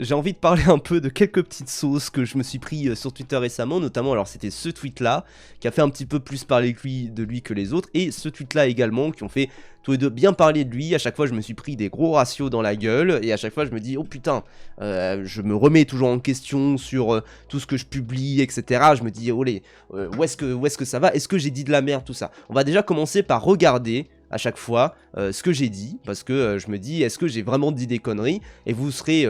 J'ai envie de parler un peu de quelques petites sauces que je me suis pris sur Twitter récemment, notamment, alors c'était ce tweet-là, qui a fait un petit peu plus parler de lui que les autres, et ce tweet-là également, qui ont fait tous les deux bien parler de lui. À chaque fois, je me suis pris des gros ratios dans la gueule, et à chaque fois, je me dis, oh putain, je me remets toujours en question sur tout ce que je publie, etc. Je me dis, oh les, où est-ce que ça va? Est-ce que j'ai dit de la merde, tout ça? On va déjà commencer par regarder à chaque fois ce que j'ai dit, parce que je me dis, est-ce que j'ai vraiment dit des conneries? Et vous serez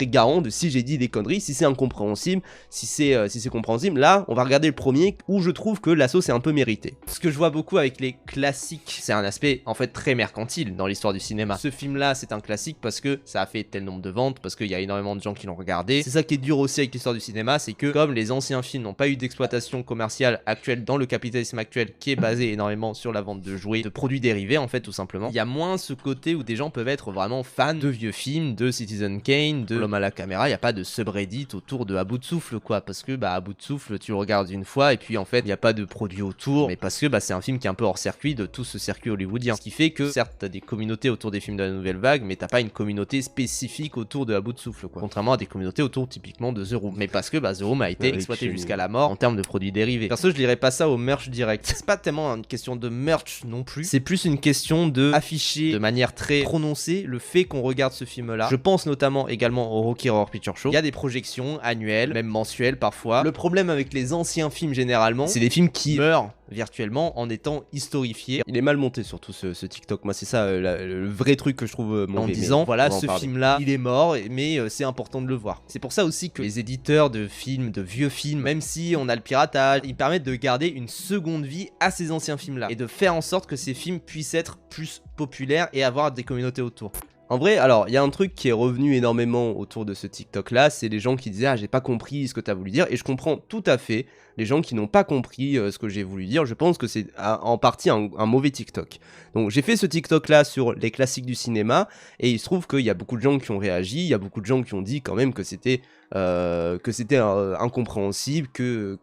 garant de si j'ai dit des conneries, si c'est incompréhensible, si c'est compréhensible. Là, on va regarder le premier où je trouve que la sauce est un peu méritée. Ce que je vois beaucoup avec les classiques, c'est un aspect en fait très mercantile dans l'histoire du cinéma. Ce film-là, c'est un classique parce que ça a fait tel nombre de ventes, parce qu'il y a énormément de gens qui l'ont regardé. C'est ça qui est dur aussi avec l'histoire du cinéma, c'est que comme les anciens films n'ont pas eu d'exploitation commerciale actuelle dans le capitalisme actuel qui est basé énormément sur la vente de jouets, de produits dérivés en fait tout simplement, il y a moins ce côté où des gens peuvent être vraiment fans de vieux films, de Citizen Kane, de L'homme à la caméra. Il n'y a pas de subreddit autour de À bout de souffle quoi, parce que À bout de souffle tu le regardes une fois et puis en fait il n'y a pas de produit autour, mais parce que c'est un film qui est un peu hors circuit de tout ce circuit hollywoodien, ce qui fait que certes t'as des communautés autour des films de la nouvelle vague, mais t'as pas une communauté spécifique autour de À bout de souffle quoi, contrairement à des communautés autour typiquement de The Room, mais parce que The Room a été exploité jusqu'à la mort en termes de produits dérivés. Perso je lirais pas ça au merch direct, c'est pas tellement une question de merch non plus, c'est plus une question de afficher de manière très prononcée le fait qu'on regarde ce film là. Je pense notamment également au Rocky Horror Picture Show. Il y a des projections annuelles, même mensuelles parfois. Le problème avec les anciens films généralement, c'est des films qui meurent virtuellement en étant historifiés. Il est mal monté surtout ce TikTok, moi c'est ça le vrai truc que je trouve mauvais, en disant voilà ce film là il est mort mais c'est important de le voir. C'est pour ça aussi que les éditeurs de films, de vieux films, même si on a le piratage, ils permettent de garder une seconde vie à ces anciens films là et de faire en sorte que ces films puissent être plus populaires et avoir des communautés autour. En vrai, alors, il y a un truc qui est revenu énormément autour de ce TikTok-là, c'est les gens qui disaient « Ah, j'ai pas compris ce que t'as voulu dire », et je comprends tout à fait les gens qui n'ont pas compris ce que j'ai voulu dire. Je pense que c'est en partie un mauvais TikTok. Donc, j'ai fait ce TikTok-là sur les classiques du cinéma, et il se trouve qu'il y a beaucoup de gens qui ont réagi, il y a beaucoup de gens qui ont dit quand même que c'était incompréhensible, que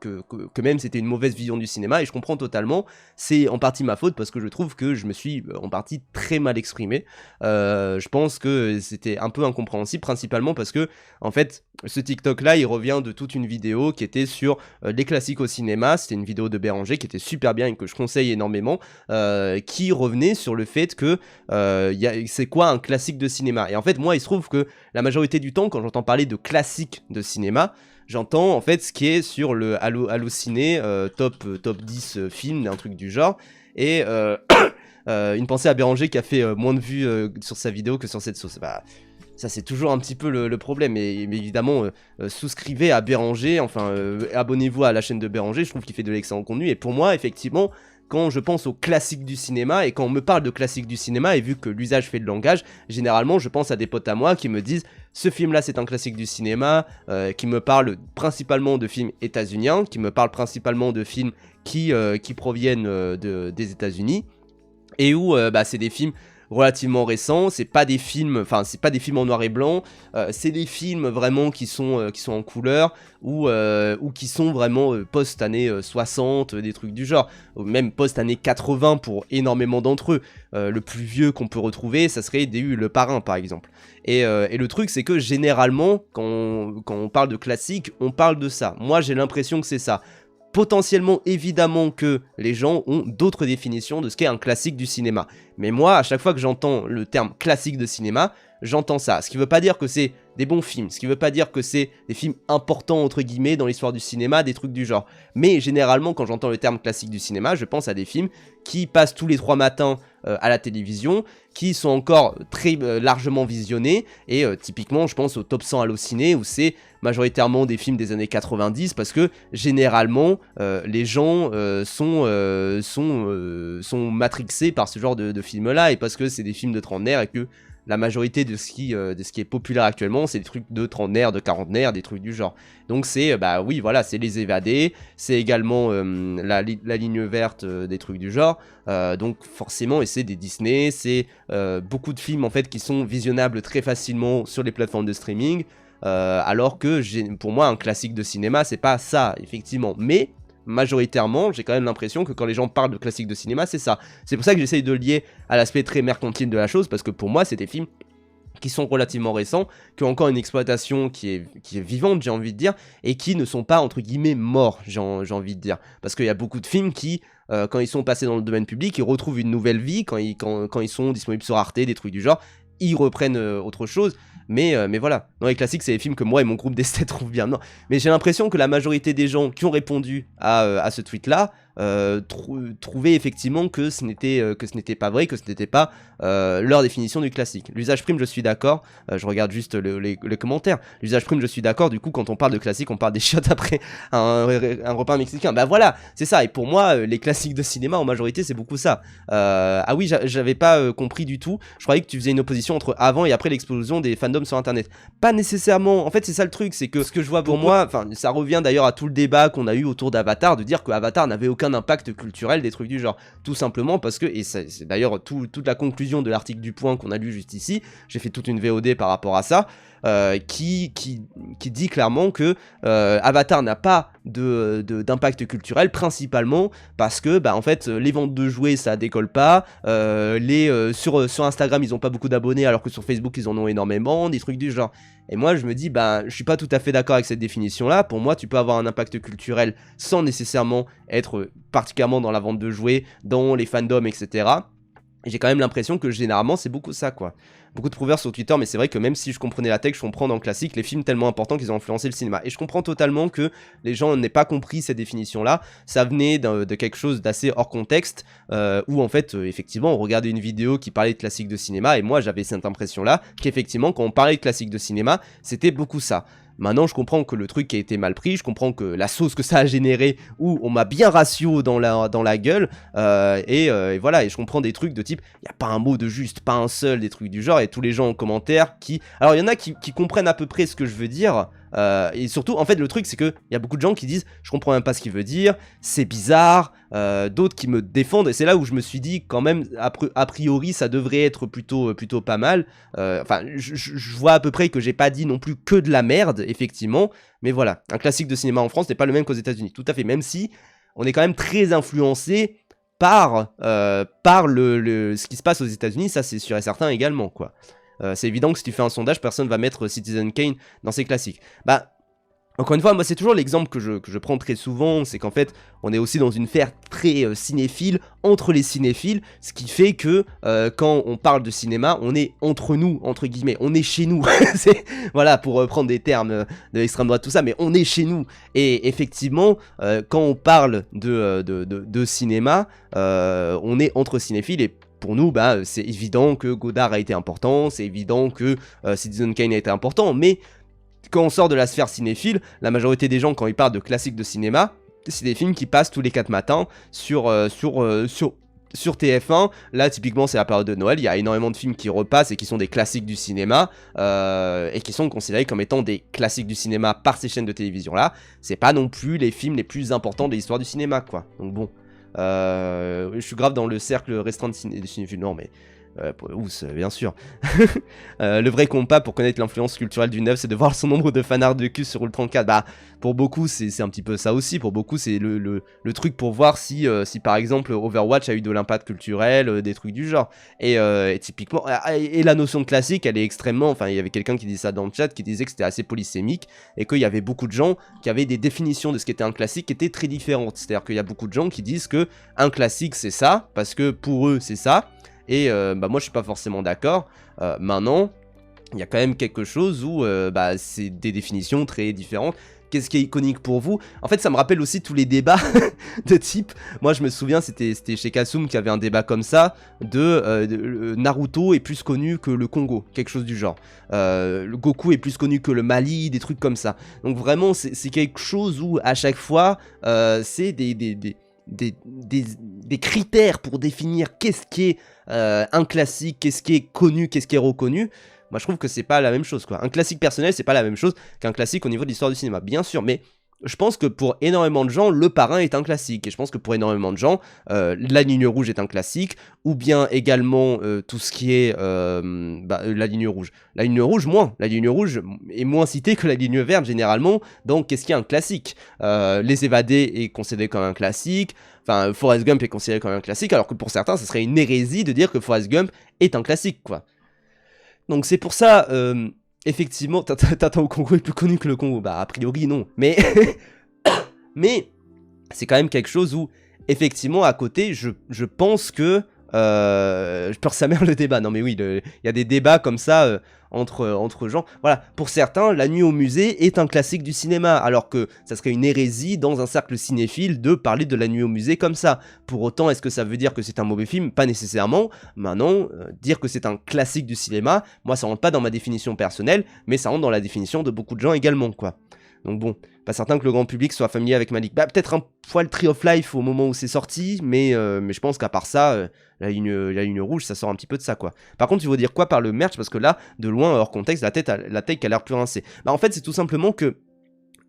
même c'était une mauvaise vision du cinéma, et je comprends totalement. C'est en partie ma faute parce que je trouve que je me suis en partie très mal exprimé. Je pense que c'était un peu incompréhensible, principalement parce que en fait ce TikTok là il revient de toute une vidéo qui était sur les classiques au cinéma. C'était une vidéo de Béranger qui était super bien et que je conseille énormément, qui revenait sur le fait que c'est quoi un classique de cinéma. Et en fait moi il se trouve que la majorité du temps quand j'entends parler de classique de cinéma, j'entends en fait ce qui est sur le Allociné top 10 films, un truc du genre, et une pensée à Béranger qui a fait moins de vues sur sa vidéo que sur cette sauce. Ça c'est toujours un petit peu le problème, mais évidemment souscrivez à Béranger, enfin abonnez-vous à la chaîne de Béranger, je trouve qu'il fait de l'excellent contenu, et pour moi effectivement quand je pense aux classiques du cinéma, et quand on me parle de classiques du cinéma, et vu que l'usage fait le langage, généralement je pense à des potes à moi qui me disent ce film là c'est un classique du cinéma, qui me parlent principalement de films états-uniens, qui me parlent principalement de films qui proviennent des États-Unis, et où c'est des films relativement récents, c'est pas des films en noir et blanc, c'est des films vraiment qui sont en couleur, ou qui sont vraiment post-années 60, des trucs du genre, ou même post-années 80 pour énormément d'entre eux. Le plus vieux qu'on peut retrouver, ça serait Le Parrain par exemple. Et le truc c'est que généralement, quand on parle de classique, on parle de ça. Moi j'ai l'impression que c'est ça. Potentiellement, évidemment que les gens ont d'autres définitions de ce qu'est un classique du cinéma. Mais moi, à chaque fois que j'entends le terme classique de cinéma, j'entends ça. Ce qui veut pas dire que c'est des bons films, ce qui veut pas dire que c'est des films importants entre guillemets dans l'histoire du cinéma, des trucs du genre. Mais généralement, quand j'entends le terme classique du cinéma, je pense à des films qui passent tous les 3 matins à la télévision, qui sont encore très largement visionnés, et typiquement je pense au Top 100 Allociné, où c'est majoritairement des films des années 90, parce que généralement les gens sont matrixés par ce genre de films là, et parce que c'est des films de trentenaires, et que la majorité de ce qui est populaire actuellement, c'est des trucs de trentenaires, de quarantenaires, des trucs du genre. Donc c'est, oui, voilà, c'est Les Évadés, c'est également la ligne verte, des trucs du genre. Donc forcément, et c'est des Disney, c'est beaucoup de films en fait qui sont visionnables très facilement sur les plateformes de streaming. Alors que pour moi, un classique de cinéma, c'est pas ça, effectivement. Mais majoritairement, j'ai quand même l'impression que quand les gens parlent de classiques de cinéma, c'est ça. C'est pour ça que j'essaye de lier à l'aspect très mercantile de la chose, parce que pour moi, c'est des films qui sont relativement récents, qui ont encore une exploitation qui est vivante, j'ai envie de dire, et qui ne sont pas, entre guillemets, morts, j'ai envie de dire. Parce qu'il y a beaucoup de films qui, quand ils sont passés dans le domaine public, ils retrouvent une nouvelle vie, quand ils sont disponibles sur Arte, des trucs du genre, ils reprennent autre chose. Mais voilà, dans les classiques, c'est les films que moi et mon groupe d'esthètes trouvent bien. Non, mais j'ai l'impression que la majorité des gens qui ont répondu à ce tweet-là trouvaient effectivement que ce n'était pas vrai, que ce n'était pas leur définition du classique. L'usage prime, je suis d'accord. Je regarde juste les commentaires. L'usage prime, je suis d'accord. Du coup, quand on parle de classique, on parle des chiottes après un repas mexicain. Bah voilà, c'est ça. Et pour moi, les classiques de cinéma, en majorité, c'est beaucoup ça. Ah oui, j'avais pas compris du tout. Je croyais que tu faisais une opposition entre avant et après l'explosion des fandoms sur Internet. Pas nécessairement. En fait, c'est ça le truc, c'est que ce que je vois pour moi, enfin, ça revient d'ailleurs à tout le débat qu'on a eu autour d'Avatar, de dire que Avatar n'avait aucun impact culturel, des trucs du genre. Tout simplement parce que, et c'est d'ailleurs toute la conclusion de l'article du Point qu'on a lu juste ici, j'ai fait toute une VOD par rapport à ça, qui dit clairement que Avatar n'a pas d'impact culturel, principalement parce que en fait les ventes de jouets ça décolle pas, sur Instagram ils ont pas beaucoup d'abonnés alors que sur Facebook ils en ont énormément, des trucs du genre. Et moi je me dis je suis pas tout à fait d'accord avec cette définition là. Pour moi tu peux avoir un impact culturel sans nécessairement être particulièrement dans la vente de jouets, dans les fandoms, etc. Et j'ai quand même l'impression que généralement c'est beaucoup ça quoi. Beaucoup de proverbes sur Twitter, mais c'est vrai que même si je comprenais la tech, je comprends dans le classique les films tellement importants qu'ils ont influencé le cinéma. Et je comprends totalement que les gens n'aient pas compris cette définition-là. Ça venait de quelque chose d'assez hors contexte, où en fait, effectivement, on regardait une vidéo qui parlait de classique de cinéma, et moi j'avais cette impression-là, qu'effectivement, quand on parlait de classique de cinéma, c'était beaucoup ça. Maintenant, je comprends que le truc a été mal pris, je comprends que la sauce que ça a généré, où on m'a bien ratio dans la gueule, et voilà, et je comprends des trucs de type, il n'y a pas un mot de juste, pas un seul, des trucs du genre, et tous les gens en commentaire qui... Alors, il y en a qui comprennent à peu près ce que je veux dire, et surtout, en fait, le truc, c'est qu'il y a beaucoup de gens qui disent, je comprends même pas ce qu'il veut dire, c'est bizarre, d'autres qui me défendent, et c'est là où je me suis dit, quand même, a priori, ça devrait être plutôt pas mal. Enfin, je vois à peu près que j'ai pas dit non plus que de la merde, effectivement, mais voilà, un classique de cinéma en France n'est pas le même qu'aux États-Unis, tout à fait, même si on est quand même très influencé par ce qui se passe aux États-Unis, ça c'est sûr et certain également, quoi. C'est évident que si tu fais un sondage, personne va mettre Citizen Kane dans ses classiques. Encore une fois, moi c'est toujours l'exemple que je prends très souvent, c'est qu'en fait, on est aussi dans une sphère très cinéphile, entre les cinéphiles, ce qui fait que quand on parle de cinéma, on est entre nous, entre guillemets, on est chez nous, voilà, pour prendre des termes de l'extrême droite, tout ça, mais on est chez nous, et effectivement, quand on parle de cinéma, on est entre cinéphiles, et pour nous, c'est évident que Godard a été important, c'est évident que Citizen Kane a été important, mais quand on sort de la sphère cinéphile, la majorité des gens, quand ils parlent de classiques de cinéma, c'est des films qui passent tous les 4 matins sur TF1. Là, typiquement, c'est la période de Noël. Il y a énormément de films qui repassent et qui sont des classiques du cinéma et qui sont considérés comme étant des classiques du cinéma par ces chaînes de télévision-là. C'est pas non plus les films les plus importants de l'histoire du cinéma, quoi. Donc bon, je suis grave dans le cercle restreint de cinéphiles. Non, mais... bien sûr. Le vrai compas pour connaître l'influence culturelle du neuf, c'est de voir son nombre de fanarts de cul sur Ult34. Pour beaucoup, c'est un petit peu ça aussi. Pour beaucoup, c'est le truc pour voir si par exemple Overwatch a eu de l'impact culturel, des trucs du genre. Et typiquement, et la notion de classique, elle est extrêmement... Enfin, il y avait quelqu'un qui disait ça dans le chat, qui disait que c'était assez polysémique, et qu'il y avait beaucoup de gens qui avaient des définitions de ce qu'était un classique qui étaient très différentes. C'est-à-dire qu'il y a beaucoup de gens qui disent que un classique, c'est ça, parce que pour eux, c'est ça. Et moi je suis pas forcément d'accord. Maintenant, il y a quand même quelque chose où c'est des définitions très différentes. Qu'est-ce qui est iconique pour vous? En fait, ça me rappelle aussi tous les débats de type... Moi, je me souviens, c'était chez Kasum qui avait un débat comme ça, Naruto est plus connu que le Congo, quelque chose du genre. Le Goku est plus connu que le Mali, des trucs comme ça. Donc vraiment, c'est quelque chose où, à chaque fois, c'est des critères pour définir qu'est-ce qui est un classique, qu'est-ce qui est connu, qu'est-ce qui est reconnu. Moi je trouve que c'est pas la même chose, quoi. Un classique personnel, c'est pas la même chose qu'un classique au niveau de l'histoire du cinéma, bien sûr, mais je pense que pour énormément de gens, Le Parrain est un classique, et je pense que pour énormément de gens, La Ligne Rouge est un classique, ou bien également tout ce qui est La Ligne Rouge. La Ligne Rouge, moins. La Ligne Rouge est moins citée que La Ligne Verte, généralement, donc qu'est-ce qui est un classique? Les Évadés est considéré comme un classique, enfin, Forrest Gump est considéré comme un classique, alors que pour certains, ce serait une hérésie de dire que Forrest Gump est un classique, quoi. Donc c'est pour ça, effectivement, Tintin au Congo est plus connu que le Congo. Bah a priori non, mais mais c'est quand même quelque chose où effectivement à côté, je pense que je peur sa mère le débat. Non mais oui, il y a des débats comme ça entre gens. Voilà, pour certains, La Nuit au musée est un classique du cinéma, alors que ça serait une hérésie dans un cercle cinéphile de parler de La Nuit au musée comme ça. Pour autant, est-ce que ça veut dire que c'est un mauvais film? Pas nécessairement. Maintenant, dire que c'est un classique du cinéma, moi ça rentre pas dans ma définition personnelle, mais ça rentre dans la définition de beaucoup de gens également, quoi. Donc bon, pas certain que le grand public soit familier avec Malik. Bah peut-être un poil Tree of Life au moment où c'est sorti, mais je pense qu'à part ça, la ligne rouge, ça sort un petit peu de ça, quoi. Par contre, tu veux dire quoi par le merch? Parce que là, de loin, hors contexte, la tête a l'air plus rincée. Bah en fait, c'est tout simplement que...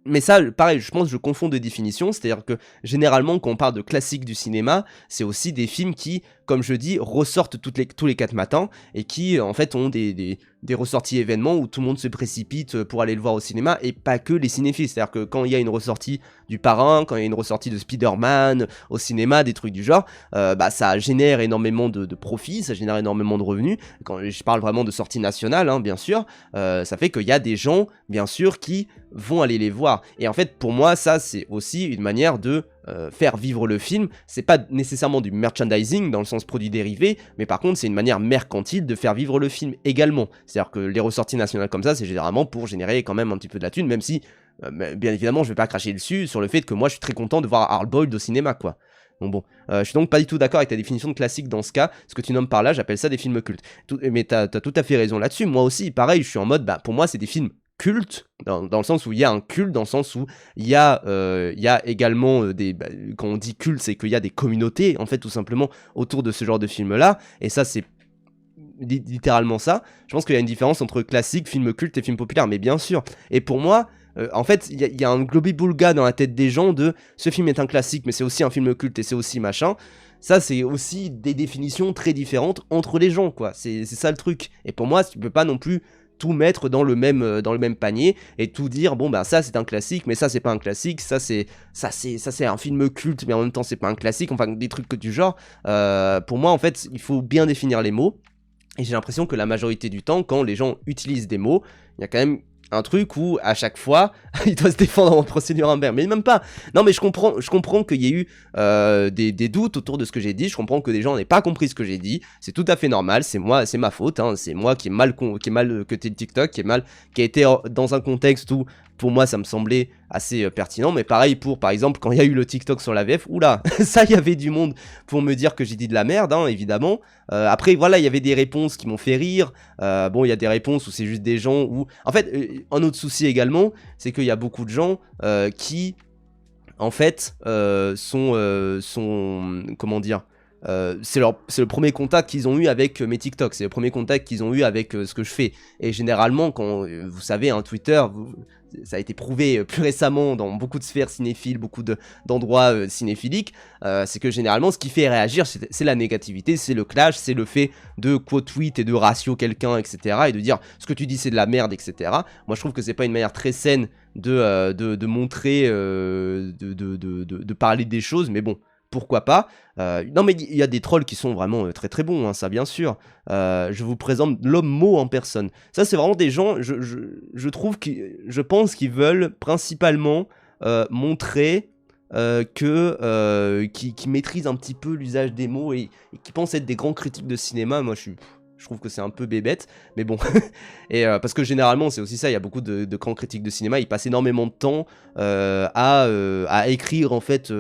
Mais ça, pareil, je pense que je confonds de définition, c'est-à-dire que généralement, quand on parle de classiques du cinéma, c'est aussi des films qui, comme je dis, ressortent tous les 4 matins et qui, en fait, ont des ressorties événements où tout le monde se précipite pour aller le voir au cinéma et pas que les cinéphiles. C'est-à-dire que quand il y a une ressortie du Parrain, quand il y a une ressortie de Spider-Man au cinéma, des trucs du genre, bah ça génère énormément de profits, ça génère énormément de revenus. Quand je parle vraiment de sortie nationale, hein, bien sûr, ça fait qu'il y a des gens, bien sûr, qui vont aller les voir. Et en fait, pour moi, ça, c'est aussi une manière de faire vivre le film. C'est pas nécessairement du merchandising dans le sens produit dérivé, mais par contre, c'est une manière mercantile de faire vivre le film également. C'est-à-dire que les ressorties nationales comme ça, c'est généralement pour générer quand même un petit peu de la thune, même si, bien évidemment, je vais pas cracher dessus sur le fait que moi, je suis très content de voir Hard Boiled au cinéma, quoi. Donc bon, je suis donc pas du tout d'accord avec ta définition de classique dans ce cas. Ce que tu nommes par là, j'appelle ça des films cultes. Mais t'as tout à fait raison là-dessus. Moi aussi, pareil, je suis en mode, bah pour moi, c'est des films culte, dans le sens où il y a un culte, dans le sens où il y a également quand on dit culte, c'est qu'il y a des communautés, en fait, tout simplement, autour de ce genre de film-là, et ça, c'est littéralement ça. Je pense qu'il y a une différence entre classique, film culte et film populaire, mais bien sûr. Et pour moi, en fait, il y a un globi-boulga dans la tête des gens de ce film est un classique, mais c'est aussi un film culte et c'est aussi machin. Ça, c'est aussi des définitions très différentes entre les gens, quoi. C'est ça le truc. Et pour moi, tu peux pas non plus tout mettre dans le même panier et tout dire bon ben ça c'est un classique mais ça c'est pas un classique, ça c'est un film culte mais en même temps c'est pas un classique, enfin des trucs que du genre. Pour moi en fait il faut bien définir les mots et j'ai l'impression que la majorité du temps quand les gens utilisent des mots il y a quand même un truc où à chaque fois il doit se défendre en procédure Amber, mais même pas. Non mais je comprends qu'il y ait eu des doutes autour de ce que j'ai dit, je comprends que des gens n'aient pas compris ce que j'ai dit, c'est tout à fait normal, c'est ma faute, hein, c'est moi qui ai mal cuté le TikTok, qui a été dans un contexte où pour moi ça me semblait assez pertinent, mais pareil pour par exemple quand il y a eu le TikTok sur la VF, oula, ça il y avait du monde pour me dire que j'ai dit de la merde, hein, évidemment. Après voilà, il y avait des réponses qui m'ont fait rire, bon il y a des réponses où c'est juste des gens où... En fait, un autre souci également, c'est qu'il y a beaucoup de gens qui, en fait, sont comment dire, c'est le premier contact qu'ils ont eu avec mes TikTok, c'est le premier contact qu'ils ont eu avec ce que je fais. Et généralement, quand vous savez, un Twitter, ça a été prouvé plus récemment dans beaucoup de sphères cinéphiles, beaucoup d'endroits cinéphiliques, c'est que généralement, ce qui fait réagir, c'est la négativité, c'est le clash, c'est le fait de quote-tweet et de ratio quelqu'un, etc. Et de dire ce que tu dis, c'est de la merde, etc. Moi, je trouve que c'est pas une manière très saine de montrer, de parler des choses, mais bon. Pourquoi pas. Non mais il y a des trolls qui sont vraiment très très bons, hein, ça bien sûr. Je vous présente l'homme mot en personne. Ça c'est vraiment des gens, je trouve, je pense qu'ils veulent principalement montrer qui maîtrisent un petit peu l'usage des mots et qui pensent être des grands critiques de cinéma. Moi je trouve que c'est un peu bébête, mais bon. Et parce que généralement, c'est aussi ça, il y a beaucoup de grands critiques de cinéma, ils passent énormément de temps à écrire en fait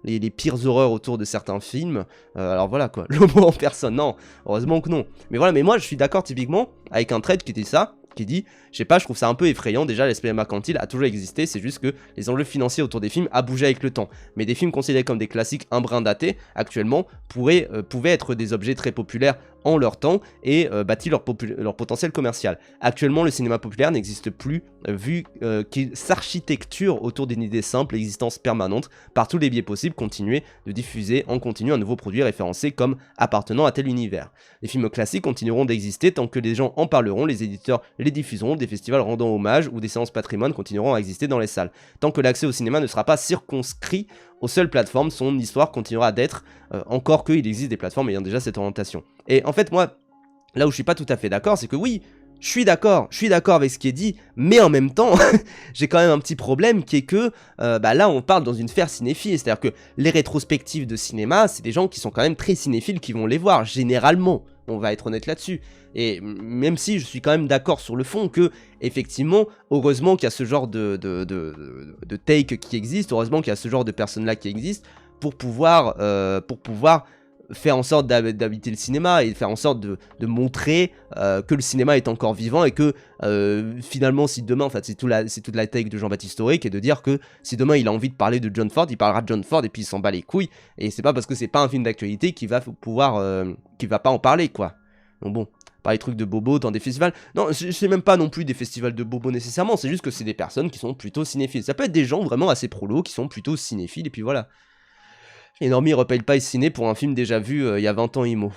les pires horreurs autour de certains films. Alors voilà quoi, le mot en personne, non, heureusement que non. Mais voilà, mais moi je suis d'accord typiquement avec un trait qui dit ça, qui dit, je sais pas, je trouve ça un peu effrayant, déjà l'esprit mercantile a toujours existé, c'est juste que les enjeux financiers autour des films a bougé avec le temps. Mais des films considérés comme des classiques un brin datés, actuellement, pouvaient être des objets très populaires en leur temps et bâti leur potentiel commercial. Actuellement, le cinéma populaire n'existe plus vu qu'il s'architecture autour d'une idée simple, l'existence permanente, par tous les biais possibles, continuer de diffuser en continu un nouveau produit référencé comme appartenant à tel univers. Les films classiques continueront d'exister tant que les gens en parleront, les éditeurs les diffuseront, des festivals rendant hommage ou des séances patrimoine continueront à exister dans les salles. Tant que l'accès au cinéma ne sera pas circonscrit aux seules plateformes, son histoire continuera d'être, encore qu'il existe des plateformes ayant déjà cette orientation. Et en fait, moi, là où je suis pas tout à fait d'accord, c'est que oui, je suis d'accord avec ce qui est dit, mais en même temps, j'ai quand même un petit problème qui est que bah là on parle dans une sphère cinéphile, c'est-à-dire que les rétrospectives de cinéma, c'est des gens qui sont quand même très cinéphiles qui vont les voir, généralement, on va être honnête là-dessus. Et même si je suis quand même d'accord sur le fond que, effectivement, heureusement qu'il y a ce genre de take qui existe, heureusement qu'il y a ce genre de personnes-là qui existent, pour pouvoir faire en sorte d'habiter le cinéma et faire en sorte de montrer que le cinéma est encore vivant et que finalement si demain, en fait c'est toute la take de Jean-Baptiste Auré qui est de dire que si demain il a envie de parler de John Ford, il parlera de John Ford et puis il s'en bat les couilles, et c'est pas parce que c'est pas un film d'actualité qu'il va pouvoir qu'il va pas en parler quoi. Donc bon, pas les trucs de bobo dans des festivals, non c'est même pas non plus des festivals de bobo nécessairement, c'est juste que c'est des personnes qui sont plutôt cinéphiles, ça peut être des gens vraiment assez prolos qui sont plutôt cinéphiles et puis voilà. Et Normie repaye pas ciné pour un film déjà vu il y a 20 ans IMO.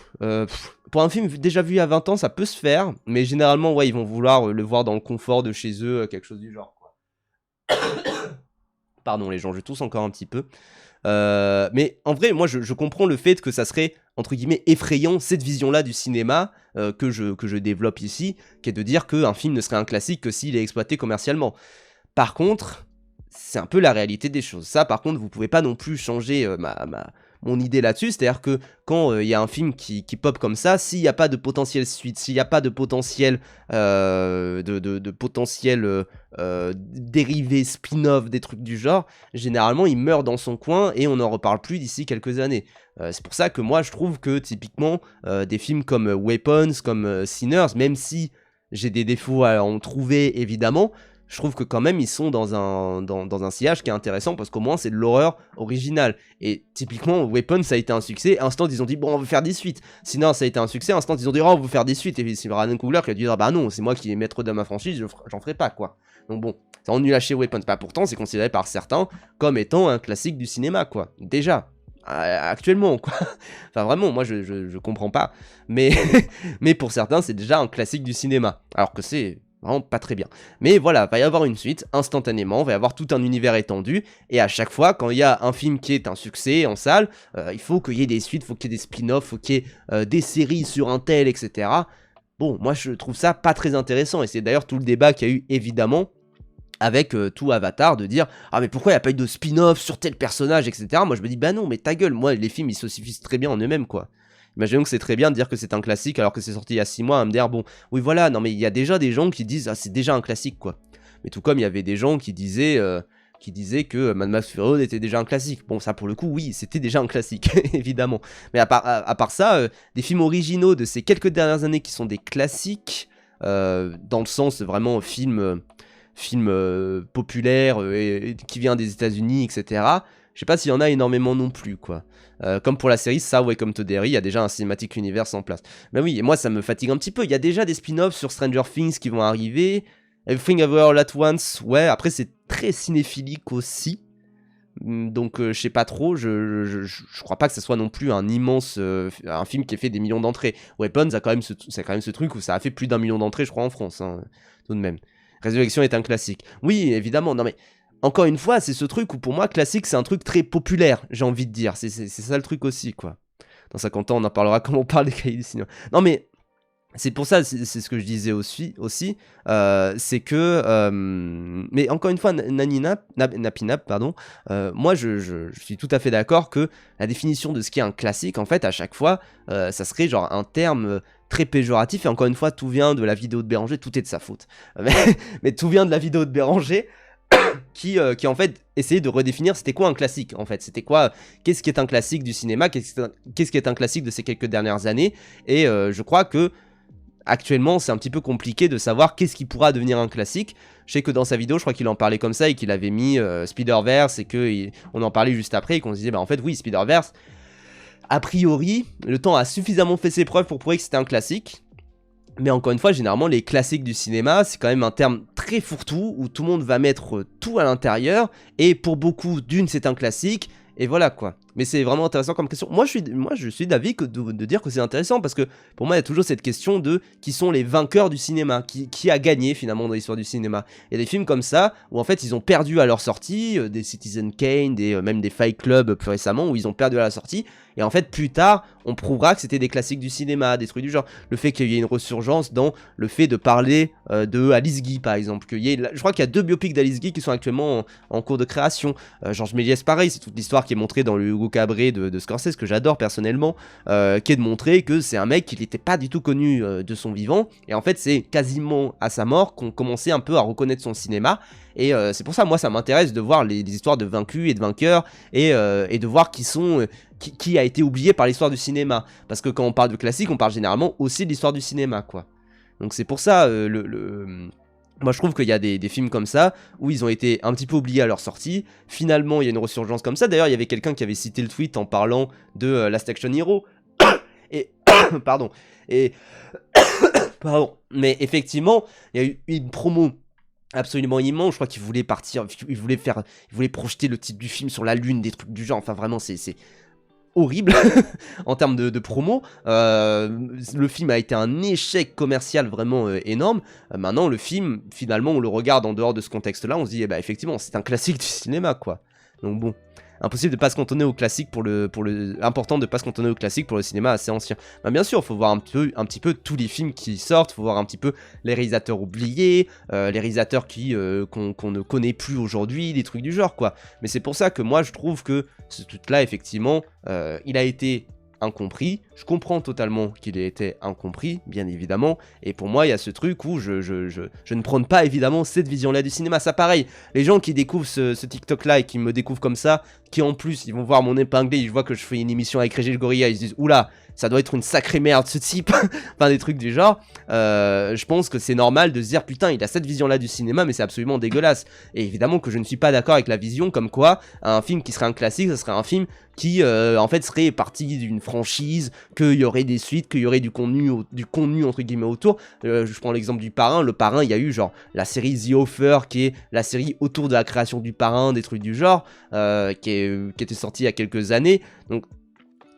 Pour un film déjà vu il y a 20 ans, ça peut se faire, mais généralement, ouais, ils vont vouloir le voir dans le confort de chez eux, quelque chose du genre, quoi. Pardon les gens, je tousse encore un petit peu. Mais en vrai, moi, je comprends le fait que ça serait, entre guillemets, effrayant, cette vision-là du cinéma que je développe ici, qui est de dire qu'un film ne serait un classique que s'il est exploité commercialement. Par contre, c'est un peu la réalité des choses. Ça, par contre, vous pouvez pas non plus changer mon idée là-dessus. C'est-à-dire que quand il y a un film qui pop comme ça, s'il n'y a pas de potentiel suite, s'il n'y a pas de potentiel dérivé, spin-off, des trucs du genre, généralement, il meurt dans son coin et on n'en reparle plus d'ici quelques années. C'est pour ça que moi, je trouve que, typiquement, des films comme Weapons, comme Sinners, même si j'ai des défauts à en trouver, évidemment, je trouve que quand même ils sont dans un sillage qui est intéressant parce qu'au moins c'est de l'horreur originale. Et typiquement Weapon ça a été un succès, instant ils ont dit bon on veut faire des suites. Sinon ça a été un succès, instant ils ont dit oh on veut faire des suites. Et c'est Ryan Coogler qui a dit ah bah non c'est moi qui est maître de ma franchise, j'en ferai pas quoi. Donc bon, ça en a lâché Weapon. Pas pourtant c'est considéré par certains comme étant un classique du cinéma quoi. Déjà. Actuellement quoi. Enfin vraiment moi je comprends pas. Mais, mais pour certains c'est déjà un classique du cinéma. Alors que c'est vraiment pas très bien. Mais voilà, va y avoir une suite, instantanément, va y avoir tout un univers étendu, et à chaque fois, quand il y a un film qui est un succès en salle, il faut qu'il y ait des suites, il faut qu'il y ait des spin-offs, il faut qu'il y ait des séries sur un tel, etc. Bon, moi je trouve ça pas très intéressant, et c'est d'ailleurs tout le débat qu'il y a eu, évidemment, avec tout Avatar, de dire « Ah mais pourquoi il n'y a pas eu de spin-off sur tel personnage, etc. » Moi je me dis « Bah non, mais ta gueule, moi les films ils se suffisent très bien en eux-mêmes, quoi. » Imaginons que c'est très bien de dire que c'est un classique alors que c'est sorti il y a 6 mois, à me dire bon, oui voilà, non mais il y a déjà des gens qui disent ah c'est déjà un classique quoi. Mais tout comme il y avait des gens qui disaient que Mad Max Fury Road était déjà un classique. Bon ça pour le coup oui, c'était déjà un classique, évidemment. Mais à part ça, des films originaux de ces quelques dernières années qui sont des classiques, dans le sens vraiment film populaire et qui vient des États-Unis, etc. Je sais pas s'il y en a énormément non plus, quoi. Comme pour la série ça, Welcome to Derry, il y a déjà un cinématique universe en place. Mais oui, et moi ça me fatigue un petit peu. Il y a déjà des spin-offs sur Stranger Things qui vont arriver. Everything Everywhere All At Once, ouais, après c'est très cinéphilique aussi. Donc je sais pas trop, je crois pas que ce soit non plus un immense un film qui ait fait des millions d'entrées. Weapons a quand même c'est quand même ce truc où ça a fait plus d'1 million d'entrées, je crois, en France, hein, tout de même. Résurrection est un classique. Oui, évidemment, non mais encore une fois, c'est ce truc où pour moi, classique, c'est un truc très populaire, j'ai envie de dire. C'est ça le truc aussi, quoi. Dans 50 ans, on en parlera comme on parle des cahiers du cinéma. Non, mais c'est pour ça, c'est ce que je disais aussi c'est que... mais encore une fois, Napinap, pardon, moi, je suis tout à fait d'accord que la définition de ce qui est un classique, en fait, à chaque fois, ça serait genre un terme très péjoratif, et encore une fois, tout vient de la vidéo de Béranger, tout est de sa faute. Mais tout vient de la vidéo de Béranger, qui en fait essayait de redéfinir c'était quoi un classique en fait, c'était quoi, qu'est-ce qui est un classique du cinéma, qu'est-ce qui est un classique de ces quelques dernières années, et je crois que actuellement c'est un petit peu compliqué de savoir qu'est-ce qui pourra devenir un classique. Je sais que dans sa vidéo je crois qu'il en parlait comme ça et qu'il avait mis Spider-Verse et qu'on en parlait juste après et qu'on se disait bah en fait oui Spider-Verse a priori le temps a suffisamment fait ses preuves pour prouver que c'était un classique. Mais encore une fois, généralement, les classiques du cinéma, c'est quand même un terme très fourre-tout, où tout le monde va mettre tout à l'intérieur, et pour beaucoup, d'une, c'est un classique, et voilà quoi. Mais c'est vraiment intéressant comme question. Moi, je suis d'avis de dire que c'est intéressant parce que pour moi, il y a toujours cette question de qui sont les vainqueurs du cinéma, qui a gagné finalement dans l'histoire du cinéma. Il y a des films comme ça où en fait ils ont perdu à leur sortie, des Citizen Kane, même des Fight Club plus récemment où ils ont perdu à la sortie. Et en fait, plus tard, on prouvera que c'était des classiques du cinéma, des trucs du genre. Le fait qu'il y ait une ressurgence dans le fait de parler de Alice Guy, par exemple. Je crois qu'il y a 2 biopics d'Alice Guy qui sont actuellement en cours de création. Georges Méliès, pareil, c'est toute l'histoire qui est montrée dans le Hugo Cabré de Scorsese, que j'adore personnellement, qui est de montrer que c'est un mec qui n'était pas du tout connu de son vivant. Et en fait, c'est quasiment à sa mort qu'on commençait un peu à reconnaître son cinéma. Et c'est pour ça, moi, ça m'intéresse de voir les histoires de vaincus et de vainqueurs et de voir qui a été oublié par l'histoire du cinéma. Parce que quand on parle de classique, on parle généralement aussi de l'histoire du cinéma, quoi. Donc c'est pour ça, moi je trouve qu'il y a des films comme ça, où ils ont été un petit peu oubliés à leur sortie. Finalement, il y a une ressurgence comme ça. D'ailleurs, il y avait quelqu'un qui avait cité le tweet en parlant de Last Action Hero. Et... pardon. Et... pardon. Mais effectivement, il y a eu une promo absolument immense. Je crois qu'il voulait partir, il voulait projeter le titre du film sur la lune, des trucs du genre. Enfin, vraiment, c'est horrible en termes de promo. Le film a été un échec commercial vraiment énorme. Maintenant, le film, finalement, on le regarde en dehors de ce contexte-là, on se dit, effectivement, c'est un classique du cinéma, quoi. Donc bon, impossible de pas se cantonner au classique important de pas se cantonner au classique pour le cinéma assez ancien. Bien sûr, faut voir un petit peu tous les films qui sortent, faut voir un petit peu les réalisateurs oubliés, les réalisateurs qu'on ne connaît plus aujourd'hui, des trucs du genre, quoi. Mais c'est pour ça que moi, je trouve que ce truc-là, effectivement, il a été incompris. Je comprends totalement qu'il ait été incompris, bien évidemment. Et pour moi, il y a ce truc où je ne prône pas évidemment cette vision-là du cinéma. Ça, pareil, les gens qui découvrent ce TikTok-là et qui me découvrent comme ça, qui en plus, ils vont voir mon épinglé, ils voient que je fais une émission avec Régis Gorilla, ils se disent, oula, ça doit être une sacrée merde ce type, enfin des trucs du genre. Je pense que c'est normal de se dire, putain, il a cette vision-là du cinéma, mais c'est absolument dégueulasse. Et évidemment que je ne suis pas d'accord avec la vision comme quoi un film qui serait un classique, ce serait un film qui en fait serait parti d'une franchise, qu'il y aurait des suites, qu'il y aurait du contenu entre guillemets autour. Je prends l'exemple du Parrain. Le Parrain, il y a eu genre la série The Offer, qui est la série autour de la création du Parrain, des trucs du genre, qui était sortie il y a quelques années. Donc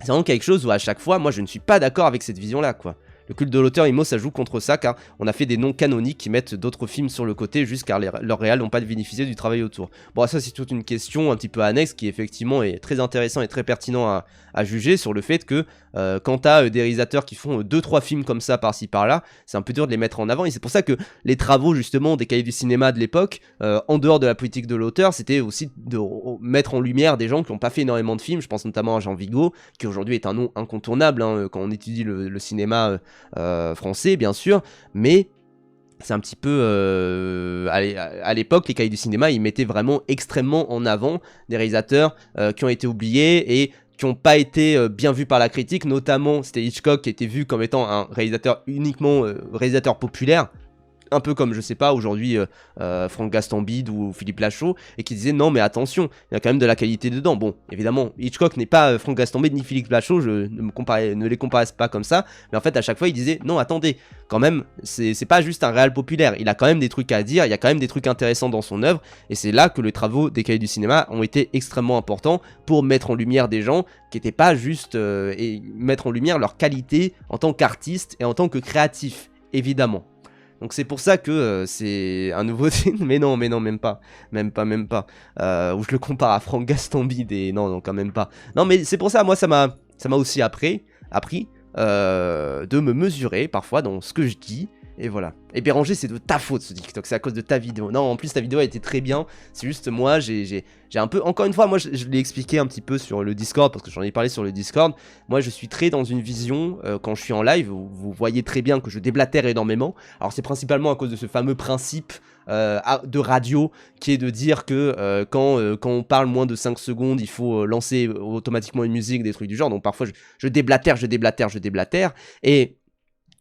c'est vraiment quelque chose où à chaque fois, moi je ne suis pas d'accord avec cette vision-là, quoi. Le culte de l'auteur IMO, ça joue contre ça, car on a fait des noms canoniques qui mettent d'autres films sur le côté, juste car leurs réals n'ont pas bénéficié du travail autour. Bon, ça c'est toute une question un petit peu annexe, qui effectivement est très intéressant et très pertinent à juger, sur le fait que quand t'as des réalisateurs qui font 2-3 films comme ça par-ci par-là, c'est un peu dur de les mettre en avant, et c'est pour ça que les travaux justement des cahiers du cinéma de l'époque, en dehors de la politique de l'auteur, c'était aussi de mettre en lumière des gens qui n'ont pas fait énormément de films. Je pense notamment à Jean Vigo, qui aujourd'hui est un nom incontournable quand on étudie le cinéma français, bien sûr, mais c'est un petit peu à l'époque, les cahiers du cinéma, ils mettaient vraiment extrêmement en avant des réalisateurs qui ont été oubliés et qui n'ont pas été bien vus par la critique. Notamment, c'était Hitchcock, qui était vu comme étant un réalisateur uniquement réalisateur populaire, un peu comme, je sais pas, aujourd'hui Franck Gastambide ou Philippe Lachaud, et qui disait non mais attention, il y a quand même de la qualité dedans. Bon, évidemment, Hitchcock n'est pas Franck Gastambide ni Philippe Lachaud, je ne les compare pas comme ça, mais en fait à chaque fois il disait non attendez, quand même, c'est pas juste un réal populaire, il a quand même des trucs à dire, il y a quand même des trucs intéressants dans son œuvre, et c'est là que les travaux des cahiers du cinéma ont été extrêmement importants pour mettre en lumière des gens qui n'étaient pas juste, et mettre en lumière leur qualité en tant qu'artiste et en tant que créatif, évidemment. Donc c'est pour ça que c'est un nouveau film, mais non, même pas, où je le compare à Franck Gastambide, et non, quand même pas. Non, mais c'est pour ça, moi, ça m'a aussi appris de me mesurer, parfois, dans ce que je dis, et voilà. Et Béranger, c'est de ta faute ce TikTok, c'est à cause de ta vidéo. Non, en plus ta vidéo a été très bien, c'est juste moi, j'ai un peu... Encore une fois, moi je l'ai expliqué un petit peu sur le Discord, parce que j'en ai parlé sur le Discord. Moi je suis très dans une vision, quand je suis en live, vous voyez très bien que je déblatère énormément. Alors c'est principalement à cause de ce fameux principe de radio, qui est de dire que quand on parle moins de 5 secondes, il faut lancer automatiquement une musique, des trucs du genre. Donc parfois je déblatère, et...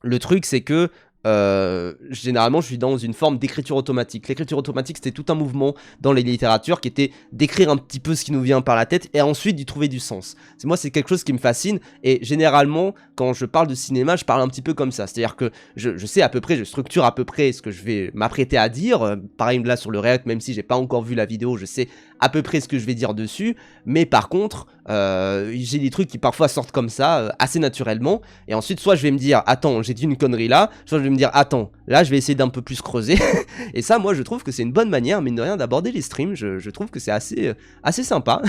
le truc c'est que généralement je suis dans une forme d'écriture automatique. L'écriture automatique c'était tout un mouvement dans les littératures qui était d'écrire un petit peu ce qui nous vient par la tête et ensuite d'y trouver du sens. Moi c'est quelque chose qui me fascine et généralement quand je parle de cinéma je parle un petit peu comme ça. C'est à dire que je sais à peu près, je structure à peu près ce que je vais m'apprêter à dire. Pareil là sur le React, même si j'ai pas encore vu la vidéo, je sais à peu près ce que je vais dire dessus, mais par contre j'ai des trucs qui parfois sortent comme ça assez naturellement et ensuite soit je vais me dire attends j'ai dit une connerie là, soit je vais me dire attends là je vais essayer d'un peu plus creuser et ça moi je trouve que c'est une bonne manière mine de rien d'aborder les streams. Je trouve que c'est assez sympa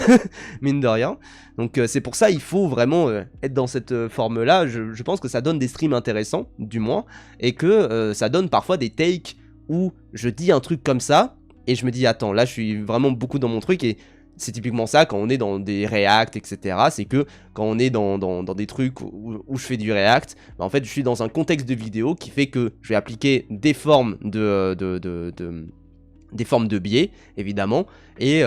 mine de rien, donc c'est pour ça il faut vraiment être dans cette forme là. Je pense que ça donne des streams intéressants du moins et que ça donne parfois des takes où je dis un truc comme ça et je me dis attends là je suis vraiment beaucoup dans mon truc et c'est typiquement ça quand on est dans des react etc, c'est que quand on est dans des trucs où je fais du react, bah en fait je suis dans un contexte de vidéo qui fait que je vais appliquer des formes des formes de biais évidemment et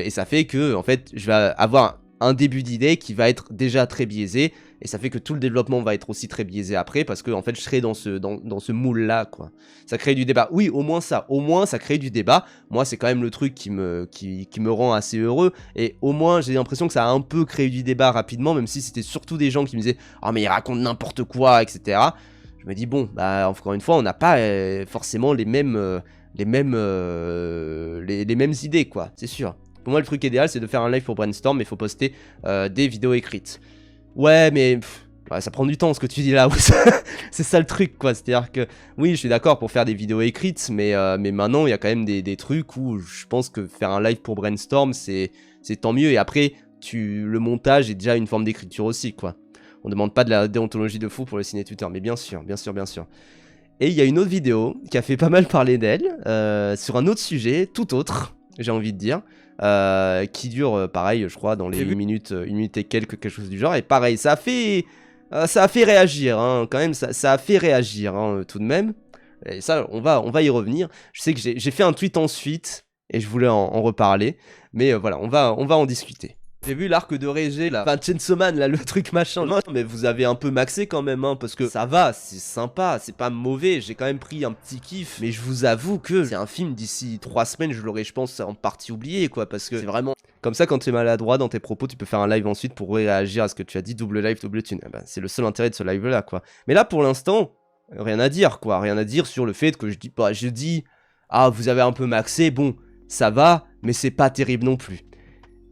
ça fait que en fait je vais avoir un début d'idée qui va être déjà très biaisé et ça fait que tout le développement va être aussi très biaisé après parce que en fait je serai dans ce moule là quoi. Ça crée du débat, oui au moins ça crée du débat. Moi c'est quand même le truc qui me rend assez heureux et au moins j'ai l'impression que ça a un peu créé du débat rapidement, même si c'était surtout des gens qui me disaient oh mais il raconte n'importe quoi etc. Je me dis bon bah encore une fois on n'a pas forcément les mêmes idées quoi, c'est sûr. Pour moi le truc idéal c'est de faire un live pour brainstorm mais il faut poster des vidéos écrites. Ouais mais ouais, ça prend du temps ce que tu dis là, c'est ça le truc quoi, c'est à dire que oui je suis d'accord pour faire des vidéos écrites mais maintenant il y a quand même des trucs où je pense que faire un live pour brainstorm c'est tant mieux et après le montage est déjà une forme d'écriture aussi quoi. On demande pas de la déontologie de fou pour le ciné Twitter mais bien sûr. Et il y a une autre vidéo qui a fait pas mal parler d'elle, sur un autre sujet, tout autre, j'ai envie de dire, qui dure, pareil, je crois, dans les 1 minute et quelques, quelque chose du genre, et pareil, ça a fait réagir, hein, quand même, ça a fait réagir, hein, tout de même, et ça, on va y revenir. Je sais que j'ai fait un tweet ensuite, et je voulais en reparler, mais voilà, on va en discuter. J'ai vu l'arc de Régé là, enfin Chainsaw Man là, le truc machin. Non, mais vous avez un peu maxé quand même, hein, parce que ça va, c'est sympa, c'est pas mauvais. J'ai quand même pris un petit kiff, mais je vous avoue que c'est un film d'ici 3 semaines, je l'aurais, je pense, en partie oublié quoi, parce que c'est vraiment comme ça quand tu es maladroit dans tes propos, tu peux faire un live ensuite pour réagir à ce que tu as dit, double live, double tune. Bah, c'est le seul intérêt de ce live là quoi. Mais là pour l'instant, rien à dire quoi, rien à dire sur le fait que je dis ah vous avez un peu maxé, bon ça va, mais c'est pas terrible non plus.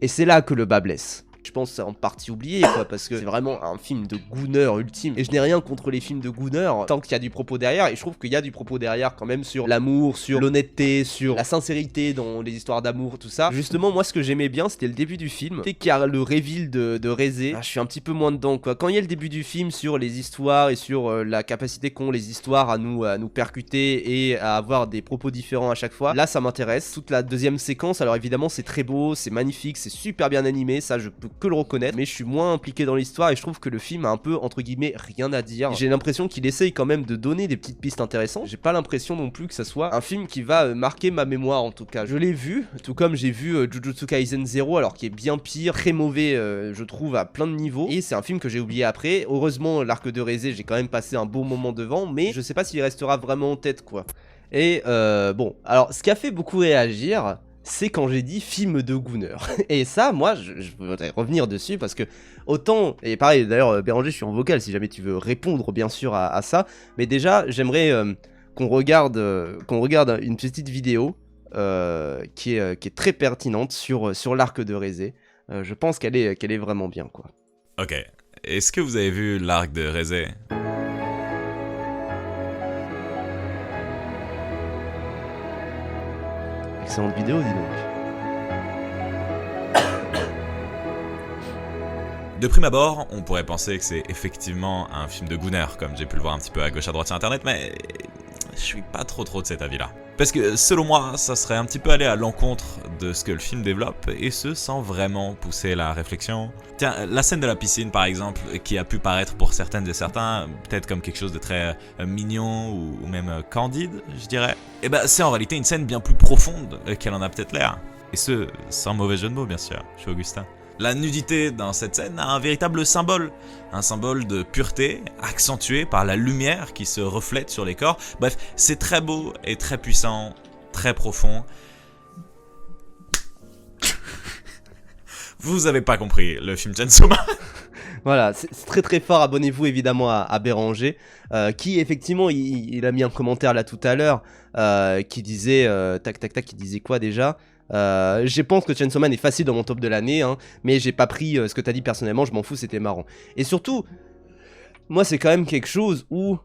Et c'est là que le bas blesse. Je pense que c'est en partie oublié quoi, parce que c'est vraiment un film de Gooner ultime. Et je n'ai rien contre les films de Gooner tant qu'il y a du propos derrière. Et je trouve qu'il y a du propos derrière quand même sur l'amour, sur l'honnêteté, sur la sincérité dans les histoires d'amour, tout ça. Justement, moi ce que j'aimais bien, c'était le début du film. Dès qu'il y a le reveal de Résé, je suis un petit peu moins dedans quoi. Quand il y a le début du film sur les histoires et sur la capacité qu'ont les histoires à nous percuter et à avoir des propos différents à chaque fois, là ça m'intéresse. Toute la deuxième séquence, alors évidemment c'est très beau, c'est magnifique, c'est super bien animé, ça je peux que le reconnaître, mais je suis moins impliqué dans l'histoire et je trouve que le film a un peu entre guillemets rien à dire. J'ai l'impression qu'il essaye quand même de donner des petites pistes intéressantes. J'ai pas l'impression non plus que ça soit un film qui va marquer ma mémoire en tout cas. Je l'ai vu, tout comme j'ai vu Jujutsu Kaisen 0, alors qui est bien pire, très mauvais je trouve à plein de niveaux, et c'est un film que j'ai oublié après. Heureusement l'arc de Résé j'ai quand même passé un beau moment devant, mais je sais pas s'il restera vraiment en tête quoi. Et bon, alors ce qui a fait beaucoup réagir, c'est quand j'ai dit film de Gooner. Et ça, moi, je voudrais revenir dessus parce que autant, et pareil, d'ailleurs, Béranger, je suis en vocal si jamais tu veux répondre, bien sûr, à ça. Mais déjà, j'aimerais qu'on regarde une petite vidéo qui est très pertinente sur l'arc de Résé. Je pense qu'elle est vraiment bien, quoi. Ok. Est-ce que vous avez vu l'arc de Résé ? Excellente vidéo, dis donc. De prime abord, on pourrait penser que c'est effectivement un film de Gooner, comme j'ai pu le voir un petit peu à gauche à droite sur internet, mais je suis pas trop de cet avis-là. Parce que selon moi, ça serait un petit peu aller à l'encontre de ce que le film développe, et ce sans vraiment pousser la réflexion. Tiens, la scène de la piscine par exemple, qui a pu paraître pour certaines et certains, peut-être comme quelque chose de très mignon ou même candide, je dirais. Et ben c'est en réalité une scène bien plus profonde qu'elle en a peut-être l'air. Et ce, sans mauvais jeu de mots bien sûr, je suis Augustin. La nudité dans cette scène a un véritable symbole. Un symbole de pureté, accentué par la lumière qui se reflète sur les corps. Bref, c'est très beau et très puissant, très profond. Vous avez pas compris le film Chainsaw Man. Voilà, c'est très très fort. Abonnez-vous évidemment à Béranger, qui effectivement, il a mis un commentaire là tout à l'heure, qui disait, qui disait quoi déjà? Je pense que Chainsaw Man est facile dans mon top de l'année, hein, mais j'ai pas pris ce que t'as dit personnellement, je m'en fous, c'était marrant. Et surtout, moi c'est quand même quelque chose où,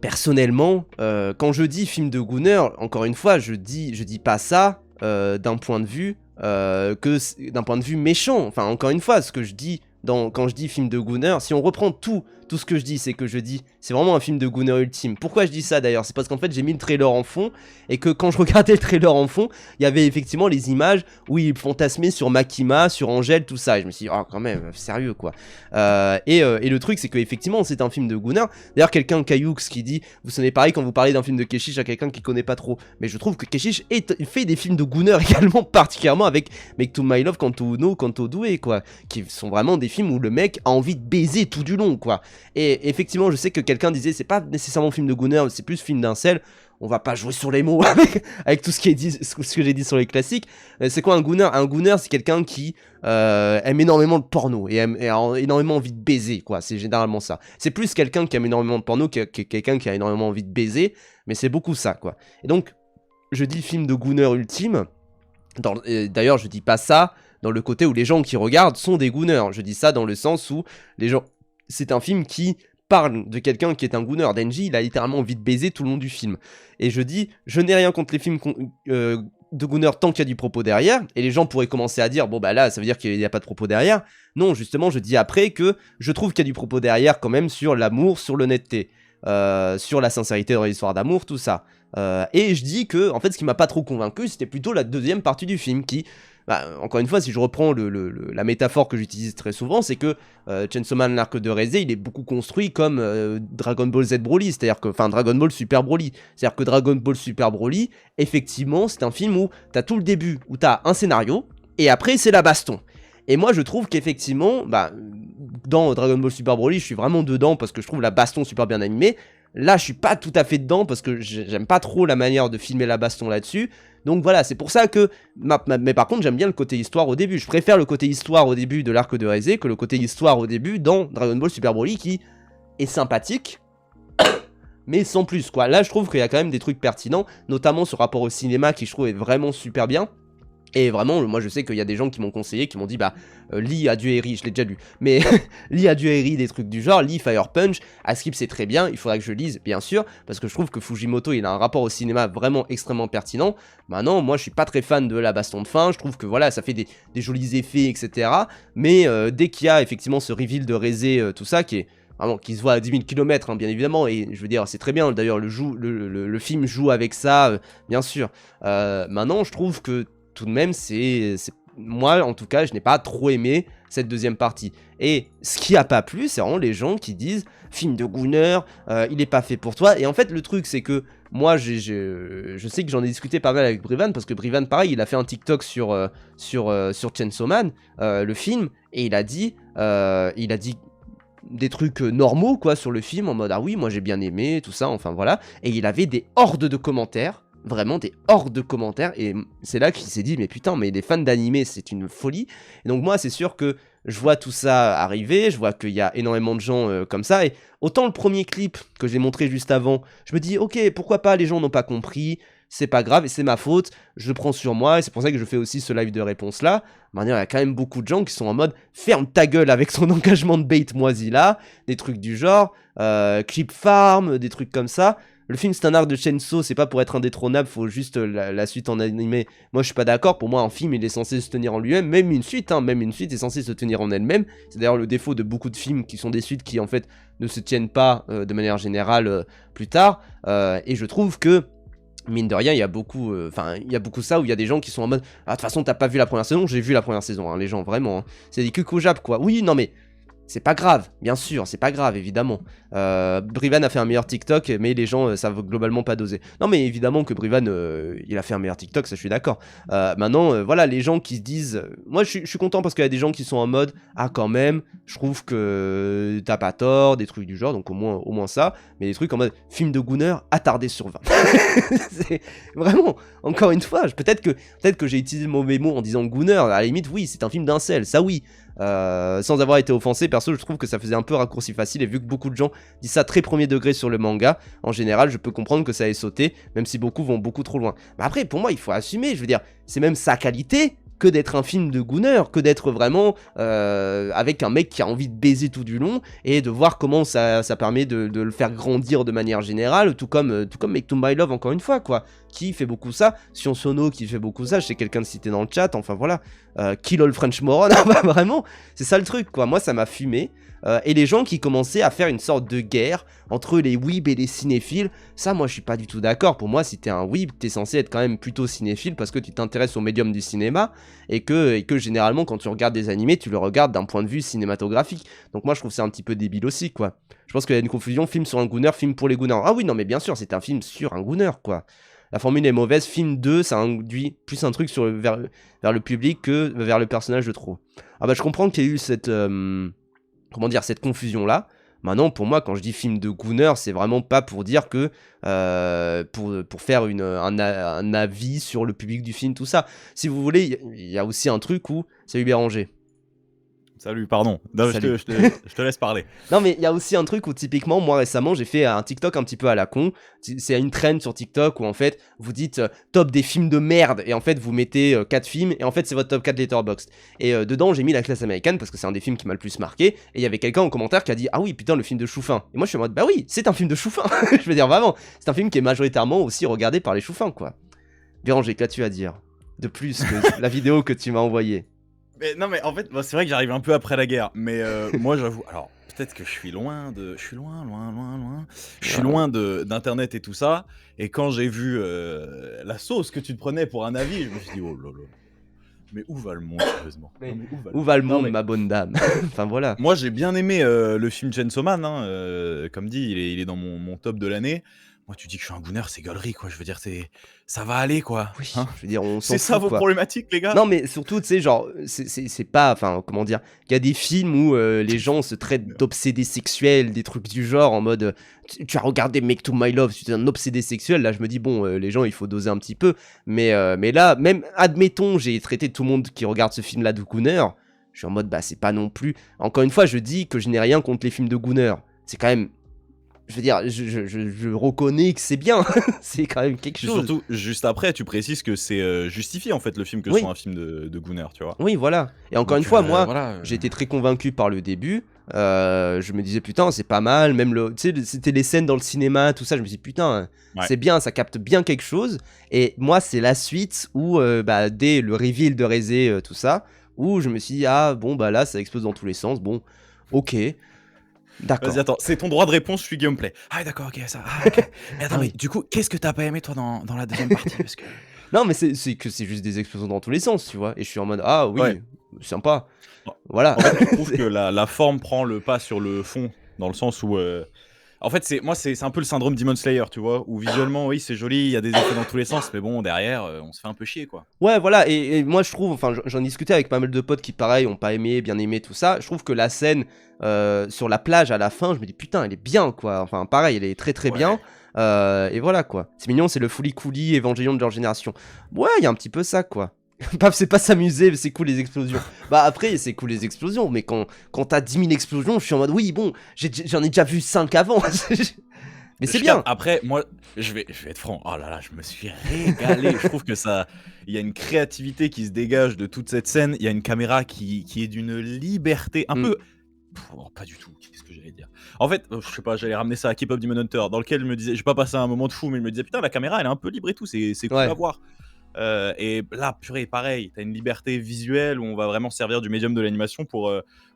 personnellement, quand je dis film de Gunner, encore une fois, je dis pas ça d'un point de vue d'un point de vue méchant. Enfin, encore une fois, ce que je dis quand je dis film de Gunner, si on reprend tout ce que je dis, c'est que je dis c'est vraiment un film de Gunner ultime. Pourquoi je dis ça d'ailleurs? C'est parce qu'en fait j'ai mis le trailer en fond, et que quand je regardais le trailer en fond, il y avait effectivement les images où il fantasmait sur Makima, sur Angel, tout ça, et je me suis dit, oh quand même, sérieux quoi. Et le truc c'est que effectivement c'est un film de Gunner. D'ailleurs quelqu'un, Caillux, qui dit, vous sonnez pareil quand vous parlez d'un film de Keshish à quelqu'un qui connaît pas trop, mais je trouve que Keshish fait des films de Gunner également, particulièrement avec Make to My Love, Kanto Uno, Kanto Due, quoi, qui sont vraiment des films où le mec a envie de baiser tout du long, quoi. Et effectivement, je sais que quelqu'un disait, c'est pas nécessairement film de Gunner, c'est plus film d'incel. On va pas jouer sur les mots avec tout ce qui est dit, ce que j'ai dit sur les classiques. C'est quoi un Gunner? Un Gunner, c'est quelqu'un qui aime énormément le porno et a énormément envie de baiser, quoi. C'est généralement ça. C'est plus quelqu'un qui aime énormément de porno que quelqu'un qui a énormément envie de baiser, mais c'est beaucoup ça, quoi. Et donc, je dis film de Gunner ultime. D'ailleurs, je dis pas ça dans le côté où les gens qui regardent sont des Gunners. Je dis ça dans le sens où les gens... C'est un film qui parle de quelqu'un qui est un Gunner. Denji, il a littéralement envie de baiser tout le long du film. Et je dis, je n'ai rien contre les films de Gunner tant qu'il y a du propos derrière. Et les gens pourraient commencer à dire, bon bah là, ça veut dire qu'il n'y a pas de propos derrière. Non, justement, je dis après que je trouve qu'il y a du propos derrière quand même sur l'amour, sur l'honnêteté, sur la sincérité dans l'histoire d'amour, tout ça. Et je dis que, en fait, ce qui m'a pas trop convaincu, c'était plutôt la deuxième partie du film qui... Bah, encore une fois, si je reprends la métaphore que j'utilise très souvent, c'est que Chainsaw Man, l'arc de Reze, il est beaucoup construit comme Dragon Ball Z Broly, c'est-à-dire que, enfin, Dragon Ball Super Broly. C'est-à-dire que Dragon Ball Super Broly, effectivement, c'est un film où t'as tout le début, où t'as un scénario, et après, c'est la baston. Et moi, je trouve qu'effectivement, bah, dans Dragon Ball Super Broly, je suis vraiment dedans parce que je trouve la baston super bien animée. Là, je suis pas tout à fait dedans parce que j'aime pas trop la manière de filmer la baston là-dessus. Donc voilà, c'est pour ça que... Mais par contre, j'aime bien le côté histoire au début. Je préfère le côté histoire au début de l'arc de Reze que le côté histoire au début dans Dragon Ball Super Broly qui est sympathique, mais sans plus, quoi. Là, je trouve qu'il y a quand même des trucs pertinents, notamment ce rapport au cinéma qui, je trouve, est vraiment super bien. Et vraiment, moi je sais qu'il y a des gens qui m'ont conseillé, qui m'ont dit bah lis Adueri, je l'ai déjà lu, mais lis Adueri, des trucs du genre, lis Fire Punch, Askip c'est très bien, il faudra que je lise bien sûr, parce que je trouve que Fujimoto il a un rapport au cinéma vraiment extrêmement pertinent. Maintenant moi je suis pas très fan de la baston de fin, je trouve que voilà ça fait des jolis effets etc, mais dès qu'il y a effectivement ce reveal de Reze, tout ça qui est... Vraiment, qui se voit à 10 000 km, hein, bien évidemment, et je veux dire, c'est très bien, d'ailleurs, le film joue avec ça, bien sûr. Maintenant, je trouve que tout de même, moi, en tout cas, je n'ai pas trop aimé cette deuxième partie. Et ce qui a pas plu, c'est vraiment les gens qui disent « Film de Gunner, il est pas fait pour toi ». Et en fait, le truc, c'est que moi, je sais que j'en ai discuté pas mal avec Brivan, parce que Brivan, pareil, il a fait un TikTok sur Chainsaw Man, le film, et il a dit des trucs normaux quoi sur le film en mode ah oui moi j'ai bien aimé tout ça enfin voilà, et il avait des hordes de commentaires, vraiment des hordes de commentaires, et c'est là qu'il s'est dit mais putain mais les fans d'animé c'est une folie. Et donc moi c'est sûr que je vois tout ça arriver, je vois qu'il y a énormément de gens comme ça, et autant le premier clip que j'ai montré juste avant, je me dis ok pourquoi pas, les gens n'ont pas compris, c'est pas grave et c'est ma faute, je le prends sur moi, et c'est pour ça que je fais aussi ce live de réponse là. Maintenant, il y a quand même beaucoup de gens qui sont en mode ferme ta gueule avec son engagement de bait moisi là, des trucs du genre, clip farm, des trucs comme ça. Le film c'est un arc de Chainsaw, c'est pas pour être indétrônable, faut juste la suite en animé. Moi je suis pas d'accord, pour moi un film il est censé se tenir en lui-même, même une suite est censée se tenir en elle-même. C'est d'ailleurs le défaut de beaucoup de films qui sont des suites qui en fait ne se tiennent pas de manière générale plus tard. Et je trouve que mine de rien, il y a beaucoup ça où il y a des gens qui sont en mode ah de toute façon t'as pas vu la première saison, j'ai vu la première saison, hein, les gens vraiment, hein. C'est des cucs au Jap quoi. Oui non mais C'est pas grave, bien sûr, c'est pas grave, évidemment. Brivan a fait un meilleur TikTok, mais les gens savent globalement pas doser. Non, mais évidemment que Brivan, il a fait un meilleur TikTok, ça je suis d'accord. Maintenant, voilà, les gens qui se disent... Moi, je suis content parce qu'il y a des gens qui sont en mode, ah, quand même, je trouve que t'as pas tort, des trucs du genre, donc au moins ça. Mais des trucs en mode, film de Gunner, attardé sur 20. C'est vraiment, encore une fois, peut-être que j'ai utilisé le mauvais mot en disant Gunner, à la limite, oui, c'est un film d'incel, ça oui. Sans avoir été offensé, perso, je trouve que ça faisait un peu raccourci facile, et vu que beaucoup de gens disent ça très premier degré sur le manga, en général, je peux comprendre que ça ait sauté, même si beaucoup vont beaucoup trop loin. Mais après, pour moi, il faut assumer, je veux dire, c'est même sa qualité que d'être un film de Gunner, que d'être vraiment avec un mec qui a envie de baiser tout du long, et de voir comment ça permet de le faire grandir de manière générale, tout comme Make to My Love, encore une fois, quoi. Qui fait beaucoup ça, Sion Sono qui fait beaucoup ça, je sais quelqu'un de cité dans le chat, enfin voilà, Kill All French Moron, vraiment, c'est ça le truc, quoi. Moi, ça m'a fumé. Et les gens qui commençaient à faire une sorte de guerre entre les weebs et les cinéphiles, ça moi je suis pas du tout d'accord. Pour moi, si t'es un weeb, t'es censé être quand même plutôt cinéphile parce que tu t'intéresses au médium du cinéma et que généralement quand tu regardes des animés, tu le regardes d'un point de vue cinématographique. Donc moi je trouve c'est un petit peu débile aussi, quoi. Je pense qu'il y a une confusion, film sur un Gunner, film pour les Gunners. Ah oui, non mais bien sûr, c'est un film sur un Gunner, quoi. La formule est mauvaise, film 2, ça induit plus un truc vers le public que vers le personnage de trop. Ah bah je comprends qu'il y ait eu cette cette confusion-là. Maintenant, pour moi, quand je dis film de Gunner, c'est vraiment pas pour dire que... pour faire un avis sur le public du film, tout ça. Si vous voulez, il y a aussi un truc où... Salut Béranger. Salut, pardon. Non, Salut. je te laisse parler. Non, mais il y a aussi un truc où, typiquement, moi récemment, j'ai fait un TikTok un petit peu à la con. C'est une trend sur TikTok où, en fait, vous dites top des films de merde. Et en fait, vous mettez 4 films. Et en fait, c'est votre top 4 Letterboxd. Et dedans, j'ai mis La Classe américaine parce que c'est un des films qui m'a le plus marqué. Et il y avait quelqu'un en commentaire qui a dit ah oui, putain, le film de Choufin. Et moi, je suis en mode bah oui, c'est un film de Choufin. Je veux dire, vraiment, c'est un film qui est majoritairement aussi regardé par les Choufins, quoi. Béranger, qu'as-tu à dire de plus que la vidéo que tu m'as envoyée? Mais non, mais en fait, c'est vrai que j'arrive un peu après la guerre. Mais moi, j'avoue. Alors, peut-être que je suis loin de. Je suis loin. Je suis loin d'internet et tout ça. Et quand j'ai vu la sauce que tu te prenais pour un avis, je me suis dit, oh là là. Mais où va le monde, sérieusement? Mais où va le monde, mais... ma bonne dame? Enfin voilà. Moi, j'ai bien aimé le film Chainsaw Man. Hein, comme dit, il est dans mon top de l'année. Moi, tu dis que je suis un Gunner, c'est gaulerie, quoi. Je veux dire, ça va aller, quoi. Oui, hein, je veux dire, on s'en c'est ça fout, vos quoi. problématiques, les gars? Non, mais surtout, tu sais, genre, c'est pas, enfin, comment dire, il y a des films où les gens se traitent d'obsédés sexuels, des trucs du genre, en mode, tu as regardé Make to My Love, tu es un obsédé sexuel, là, je me dis, bon, les gens, il faut doser un petit peu, mais là, même, admettons, j'ai traité tout le monde qui regarde ce film-là de Gunner, je suis en mode, bah, c'est pas non plus, encore une fois, je dis que je n'ai rien contre les films de Gunner, c'est quand même... Je veux dire, je reconnais que c'est bien, c'est quand même quelque chose. Surtout, juste après, tu précises que c'est justifié en fait le film que ce soit un film de Gunner, tu vois. Oui, voilà. Et encore Donc, une fois, moi, voilà, j'ai été très convaincu par le début. Je me disais, putain, c'est pas mal. Même tu sais, c'était les scènes dans le cinéma, tout ça. Je me dis, putain, c'est bien, ça capte bien quelque chose. Et moi, c'est la suite où, dès le reveal de Rezé, tout ça, où je me suis dit, ah, bon, bah là, ça explose dans tous les sens. Bon, ok. D'accord. Vas-y, attends, c'est ton droit de réponse, je suis Guillaume Play. Ah, d'accord, ok, ça. Ah, ok. Mais attends, mais du coup, qu'est-ce que t'as pas aimé, toi, dans la deuxième partie? Parce que... Non, mais c'est que c'est juste des explosions dans tous les sens, tu vois. Et je suis en mode, ah oui, Ouais. sympa. Voilà. En fait, je trouve que la forme prend le pas sur le fond, dans le sens où... En fait, c'est un peu le syndrome Demon Slayer, tu vois, où visuellement, oui, c'est joli, il y a des effets dans tous les sens, mais bon, derrière, on se fait un peu chier, quoi. Ouais, voilà, et moi je trouve, enfin j'en discutais avec pas mal de potes qui pareil ont pas aimé, bien aimé tout ça, je trouve que la scène sur la plage à la fin, je me dis putain elle est bien quoi, enfin pareil elle est très très bien, et voilà quoi, c'est mignon, c'est le Fooly Cooly Évangélion de leur génération, ouais il y a un petit peu ça quoi. Paf, c'est pas s'amuser, c'est cool les explosions. Bah après, c'est cool les explosions, mais quand t'as 10 000 explosions, je suis en mode, oui, bon, j'en ai déjà vu 5 avant. Mais c'est bien. Après, moi, je vais être franc. Oh là là, je me suis régalé. Je trouve que ça... Il y a une créativité qui se dégage de toute cette scène. Il y a une caméra qui est d'une liberté un peu... pas du tout, qu'est-ce que j'allais dire? En fait, je sais pas, j'allais ramener ça à Keep Up Demon Hunter, dans lequel je me disais, j'ai pas passé un moment de fou, mais je me disais, putain, la caméra, elle est un peu libre et tout, c'est cool à voir. Et là, purée, pareil, t'as une liberté visuelle où on va vraiment servir du médium de l'animation pour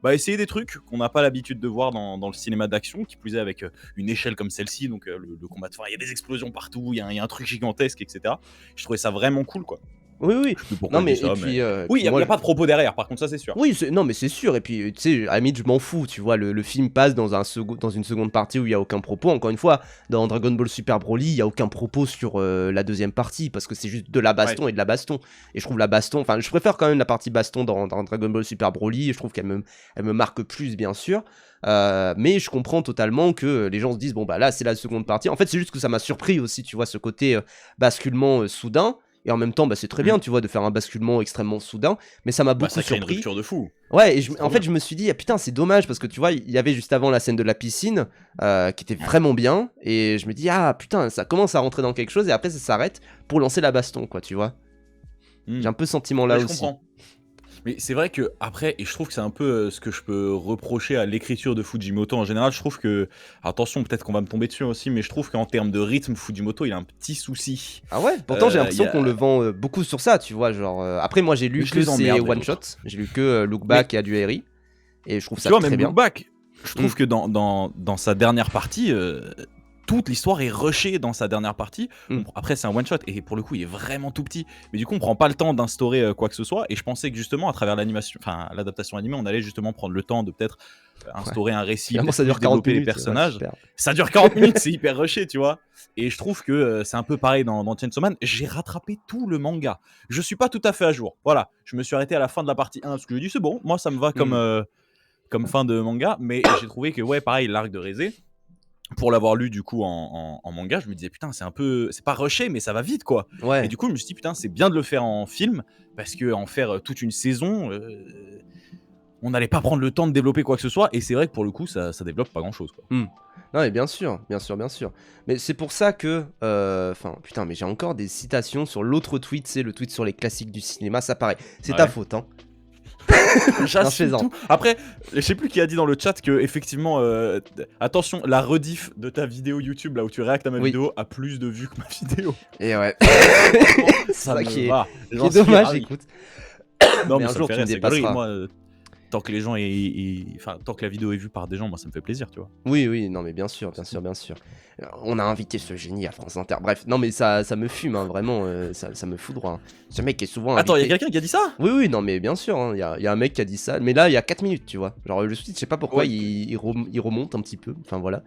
essayer des trucs qu'on n'a pas l'habitude de voir dans le cinéma d'action, qui plus est avec une échelle comme celle-ci, donc le combat de fin, il y a des explosions partout, il y a un truc gigantesque, etc. Je trouvais ça vraiment cool, quoi. Oui. Je sais plus pourquoi Non je mais dis ça, et mais puis, oui, il y moi a pas de propos derrière, par contre, ça c'est sûr. oui, non, mais c'est sûr. Et puis, tu sais, à la limite, je m'en fous. Tu vois, le film passe dans une seconde partie où il y a aucun propos. Encore une fois, dans Dragon Ball Super Broly, il y a aucun propos sur la deuxième partie parce que c'est juste de la baston et de la baston. Et je trouve la baston, enfin, je préfère quand même la partie baston dans Dragon Ball Super Broly. Je trouve elle me marque plus, bien sûr. Mais je comprends totalement que les gens se disent bon bah là c'est la seconde partie. En fait, c'est juste que ça m'a surpris aussi, tu vois, ce côté basculement soudain. Et en même temps, bah, c'est très bien, tu vois, de faire un basculement extrêmement soudain, mais ça m'a Bah, beaucoup ça crée une surpris. rupture de fou. Ouais, et C'est en trop fait, bien. je me suis dit, ah putain, c'est dommage, parce que tu vois, il y avait juste avant la scène de la piscine, qui était vraiment bien, et je me dis, ah putain, ça commence à rentrer dans quelque chose, et après ça s'arrête pour lancer la baston, quoi, tu vois. J'ai un peu ce sentiment là Ouais, je aussi. comprends. Mais c'est vrai que après, et je trouve que c'est un peu ce que je peux reprocher à l'écriture de Fujimoto en général. Je trouve que, attention, peut-être qu'on va me tomber dessus aussi, mais je trouve qu'en termes de rythme, Fujimoto, il a un petit souci. Ah ouais, pourtant j'ai Il y l'impression qu'on a... le vend beaucoup sur ça, tu vois, genre... Après, moi j'ai Mais lu je que les ses emmerde, les one-shots, autres. j'ai lu que Look Mais Back et Adueri, et je trouve tu ça vois, très même bien. Look Back, je trouve Mm. que dans sa dernière partie, toute l'histoire est rushée dans sa dernière partie. Mm. Après, c'est un one-shot, et pour le coup, il est vraiment tout petit. Mais du coup, on prend pas le temps d'instaurer quoi que ce soit. Et je pensais que justement, à travers l'animation, enfin, l'adaptation animée, on allait justement prendre le temps de peut-être instaurer un récit, Finalement peut-être ça plus dure 40 développer les minutes, ouais, personnages. super. Ça dure 40 minutes, c'est hyper rushé, tu vois. Et je trouve que c'est un peu pareil dans Chainsaw Man. J'ai rattrapé tout le manga. Je suis pas tout à fait à jour. Voilà, je me suis arrêté à la fin de la partie 1 parce que je dis c'est bon, moi ça me va comme fin de manga. Mais j'ai trouvé que, ouais, pareil, l'arc de Rézé, pour l'avoir lu du coup en manga, je me disais putain, c'est pas rushé, mais ça va vite quoi. Et Ouais. du coup, je me suis dit putain, c'est bien de le faire en film parce que en faire toute une saison, on n'allait pas prendre le temps de développer quoi que ce soit. Et c'est vrai que pour le coup, ça développe pas grand chose quoi. Mm. Non mais bien sûr. Mais c'est pour ça que... Enfin, putain, mais j'ai encore des citations sur l'autre tweet, c'est le tweet sur les classiques du cinéma, ça paraît. C'est ta Ouais. faute, hein. J'assume fais-en. tout. Après, je sais plus qui a dit dans le chat que effectivement, attention, la rediff de ta vidéo YouTube là où tu réactes à ma Oui. vidéo a plus de vues que ma vidéo. Et ouais. C'est Ça ça me qui va. est J'en suis dommage, ravi. écoute. Non, Mais mais un ça jour, me fait tu me rire, c'est galerie. dépasseras. Moi, tant que les gens enfin, tant que la vidéo est vue par des gens, moi ça me fait plaisir, tu vois. Oui, non mais bien sûr. On a invité ce génie à France Inter. Bref, non mais ça me fume, hein, vraiment, ça me foudroie. Hein. Ce mec est souvent Attends, il y a invité... quelqu'un qui a dit ça? Oui, non mais bien sûr, il y a un mec qui a dit ça, mais là il y a 4 minutes, tu vois. Genre le tweet, je sais pas pourquoi, Ouais. il remonte un petit peu, enfin voilà.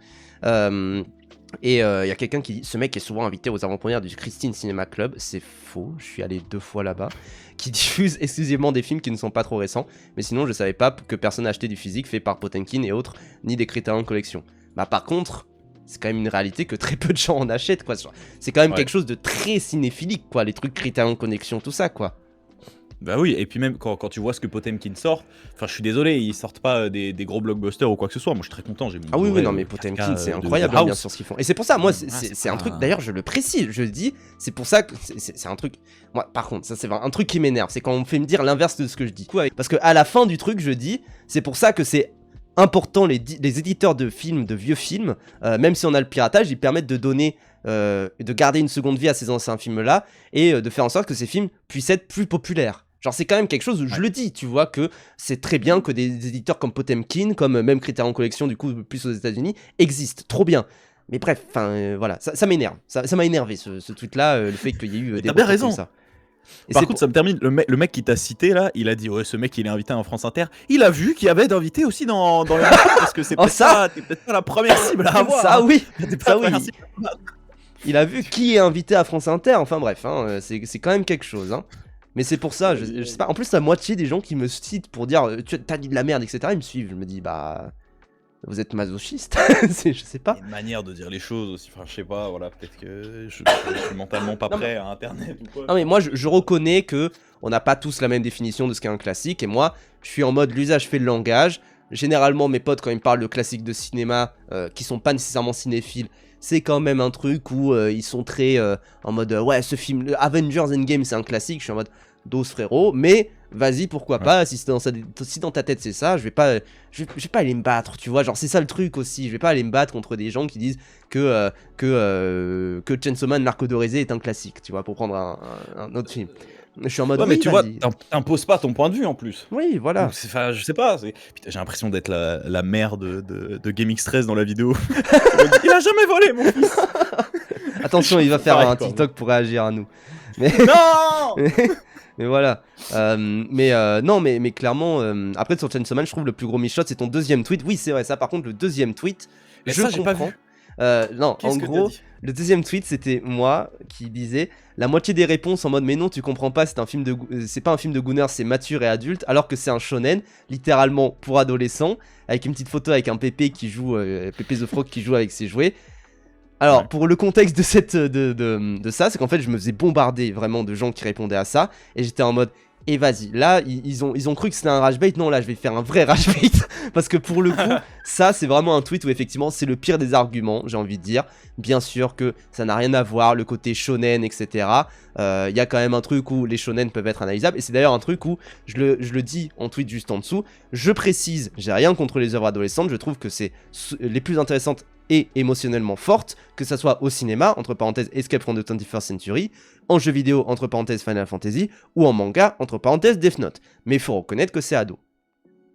Et il y a quelqu'un qui dit, ce mec est souvent invité aux avant-premières du Christine Cinema Club, c'est faux, je suis allé 2 fois là-bas, qui diffuse exclusivement des films qui ne sont pas trop récents, mais sinon je savais pas que personne achetait du physique fait par Potemkin et autres, ni des Criterion Collection. Bah par contre, c'est quand même une réalité que très peu de gens en achètent, quoi. C'est quand même Ouais. quelque chose de très cinéphilique, quoi, les trucs Criterion Collection, tout ça, quoi. Bah oui, et puis même quand tu vois ce que Potemkin sort, enfin je suis désolé, ils sortent pas des gros blockbusters ou quoi que ce soit. Moi je suis très content, j'ai mon Ah oui, Blu-ray, non, mais 4K, Potemkin, c'est de incroyable, The hein, bien House. sûr, ce qu'ils font. Et c'est pour ça, moi, Ah, c'est c'est un pas- truc, d'ailleurs, je le précise, je le dis, c'est pour ça que c'est un truc. Moi, par contre, ça, c'est un truc qui m'énerve, c'est quand on me fait me dire l'inverse de ce que je dis. Parce qu'à la fin du truc, je dis, c'est pour ça que c'est important, les éditeurs de films, de vieux films, même si on a le piratage, ils permettent de donner. De garder une seconde vie à ces anciens films-là et de faire en sorte que ces films puissent être plus populaires. Genre c'est quand même quelque chose où je le dis, tu vois, que c'est très bien que des éditeurs comme Potemkin, comme même Criterion Collection, du coup plus aux États-Unis, existent, trop bien. Mais bref, enfin voilà, ça m'énerve, ça m'a énervé ce tweet-là, le fait qu'il y ait eu Mais des t'as bien retours raison. comme ça. Et Par c'est contre, ça me termine, le mec qui t'a cité là, il a dit ouais, ce mec il est invité en France Inter. Il a vu qu'il y avait d'invités aussi dans l'émission parce que c'est Oh, peut-être ça t'es peut-être pas la première cible à avoir. ça hein. oui, T'es pas ça la oui. première cible. Il a vu qui est invité à France Inter, enfin bref, hein, c'est quand même quelque chose. Hein. Mais c'est pour ça, je sais pas, en plus la moitié des gens qui me citent pour dire tu t'as dit de la merde, etc., ils me suivent, je me dis bah... Vous êtes masochiste. Je sais pas. Il y a une manière de dire les choses aussi, enfin je sais pas, voilà, peut-être que je suis mentalement pas Non, prêt à internet ou quoi. Non mais moi je reconnais que on n'a pas tous la même définition de ce qu'est un classique, et moi je suis en mode l'usage fait le langage. Généralement mes potes quand ils me parlent de classiques de cinéma qui sont pas nécessairement cinéphiles, c'est quand même un truc où ils sont très en mode ouais ce film, le Avengers Endgame c'est un classique, je suis en mode dose frérot, mais vas-y pourquoi pas, si dans ta tête c'est ça, je vais pas aller me battre, tu vois, genre c'est ça le truc aussi, je vais pas aller me battre contre des gens qui disent que Chainsaw Man l'arc de Rézé est un classique, tu vois, pour prendre un autre film. Je suis en mode Ouais, mais oui, tu vois, vas-y. t'imposes pas ton point de vue en plus. Oui, voilà. Donc, enfin, je sais pas, putain, j'ai l'impression d'être la mère de Gaming Stress dans la vidéo. Il a jamais volé mon fils. Attention, il va faire Pareil, un quoi. TikTok pour réagir à nous. Mais, Non. mais voilà. Non, mais clairement, après sur Chainsaw Man, je trouve le plus gros michot, c'est ton deuxième tweet. Oui, c'est vrai, ça par contre, le deuxième tweet, Mais je ça, j'ai pas comprends. vu. Non, en Qu'est-ce que t'as gros, dit? le deuxième tweet, c'était moi qui disais la moitié des réponses en mode mais non, tu comprends pas, c'est pas un film de Gunner, c'est mature et adulte, alors que c'est un shonen, littéralement pour adolescents, avec une petite photo avec un Pépé qui joue, Pépé the Frog qui joue avec ses jouets. Alors, Ouais. pour le contexte de ça, c'est qu'en fait, je me faisais bombarder vraiment de gens qui répondaient à ça, et j'étais en mode, et vas-y, là, ils ont cru que c'était un rage bait, non, là, je vais faire un vrai rage bait, parce que pour le coup, ça, c'est vraiment un tweet où effectivement, c'est le pire des arguments, j'ai envie de dire. Bien sûr que ça n'a rien à voir, le côté shonen, etc. Il y a quand même un truc où les shonen peuvent être analysables, et c'est d'ailleurs un truc où, je le dis en tweet juste en dessous, je précise, j'ai rien contre les œuvres adolescentes, je trouve que c'est les plus intéressantes et émotionnellement fortes, que ça soit au cinéma, entre parenthèses Escape from the 21st Century, en jeu vidéo, entre parenthèses Final Fantasy, ou en manga, entre parenthèses Death Note. Mais il faut reconnaître que c'est ado.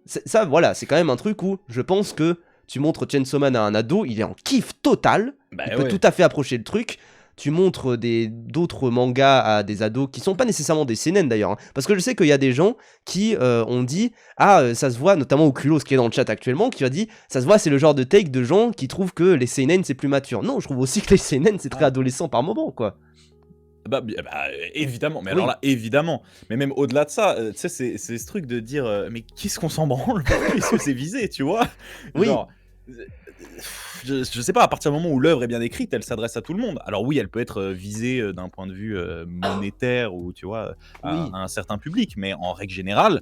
Ça, voilà, c'est quand même un truc où je pense que tu montres Chainsaw Man à un ado, il est en kiff total, Bah il peut ouais. tout à fait approcher le truc. Tu montres d'autres mangas à des ados qui sont pas nécessairement des seinen d'ailleurs, hein. Parce que je sais qu'il y a des gens qui ont dit ça se voit, notamment Oculos qui est dans le chat actuellement, qui a dit ça se voit, c'est le genre de take de gens qui trouvent que les seinen c'est plus mature. Non, je trouve aussi que les seinen c'est très adolescent par moment quoi. Bah, évidemment, mais Oui. alors là, évidemment. Mais même au-delà de ça, tu sais, c'est ce truc de dire mais qu'est-ce qu'on s'en branle? Qu'est-ce que c'est visé, tu vois? Oui. Genre, je sais pas, à partir du moment où l'œuvre est bien écrite, elle s'adresse à tout le monde. Alors oui, elle peut être visée d'un point de vue monétaire ou, tu vois, Oui. à un certain public, mais en règle générale,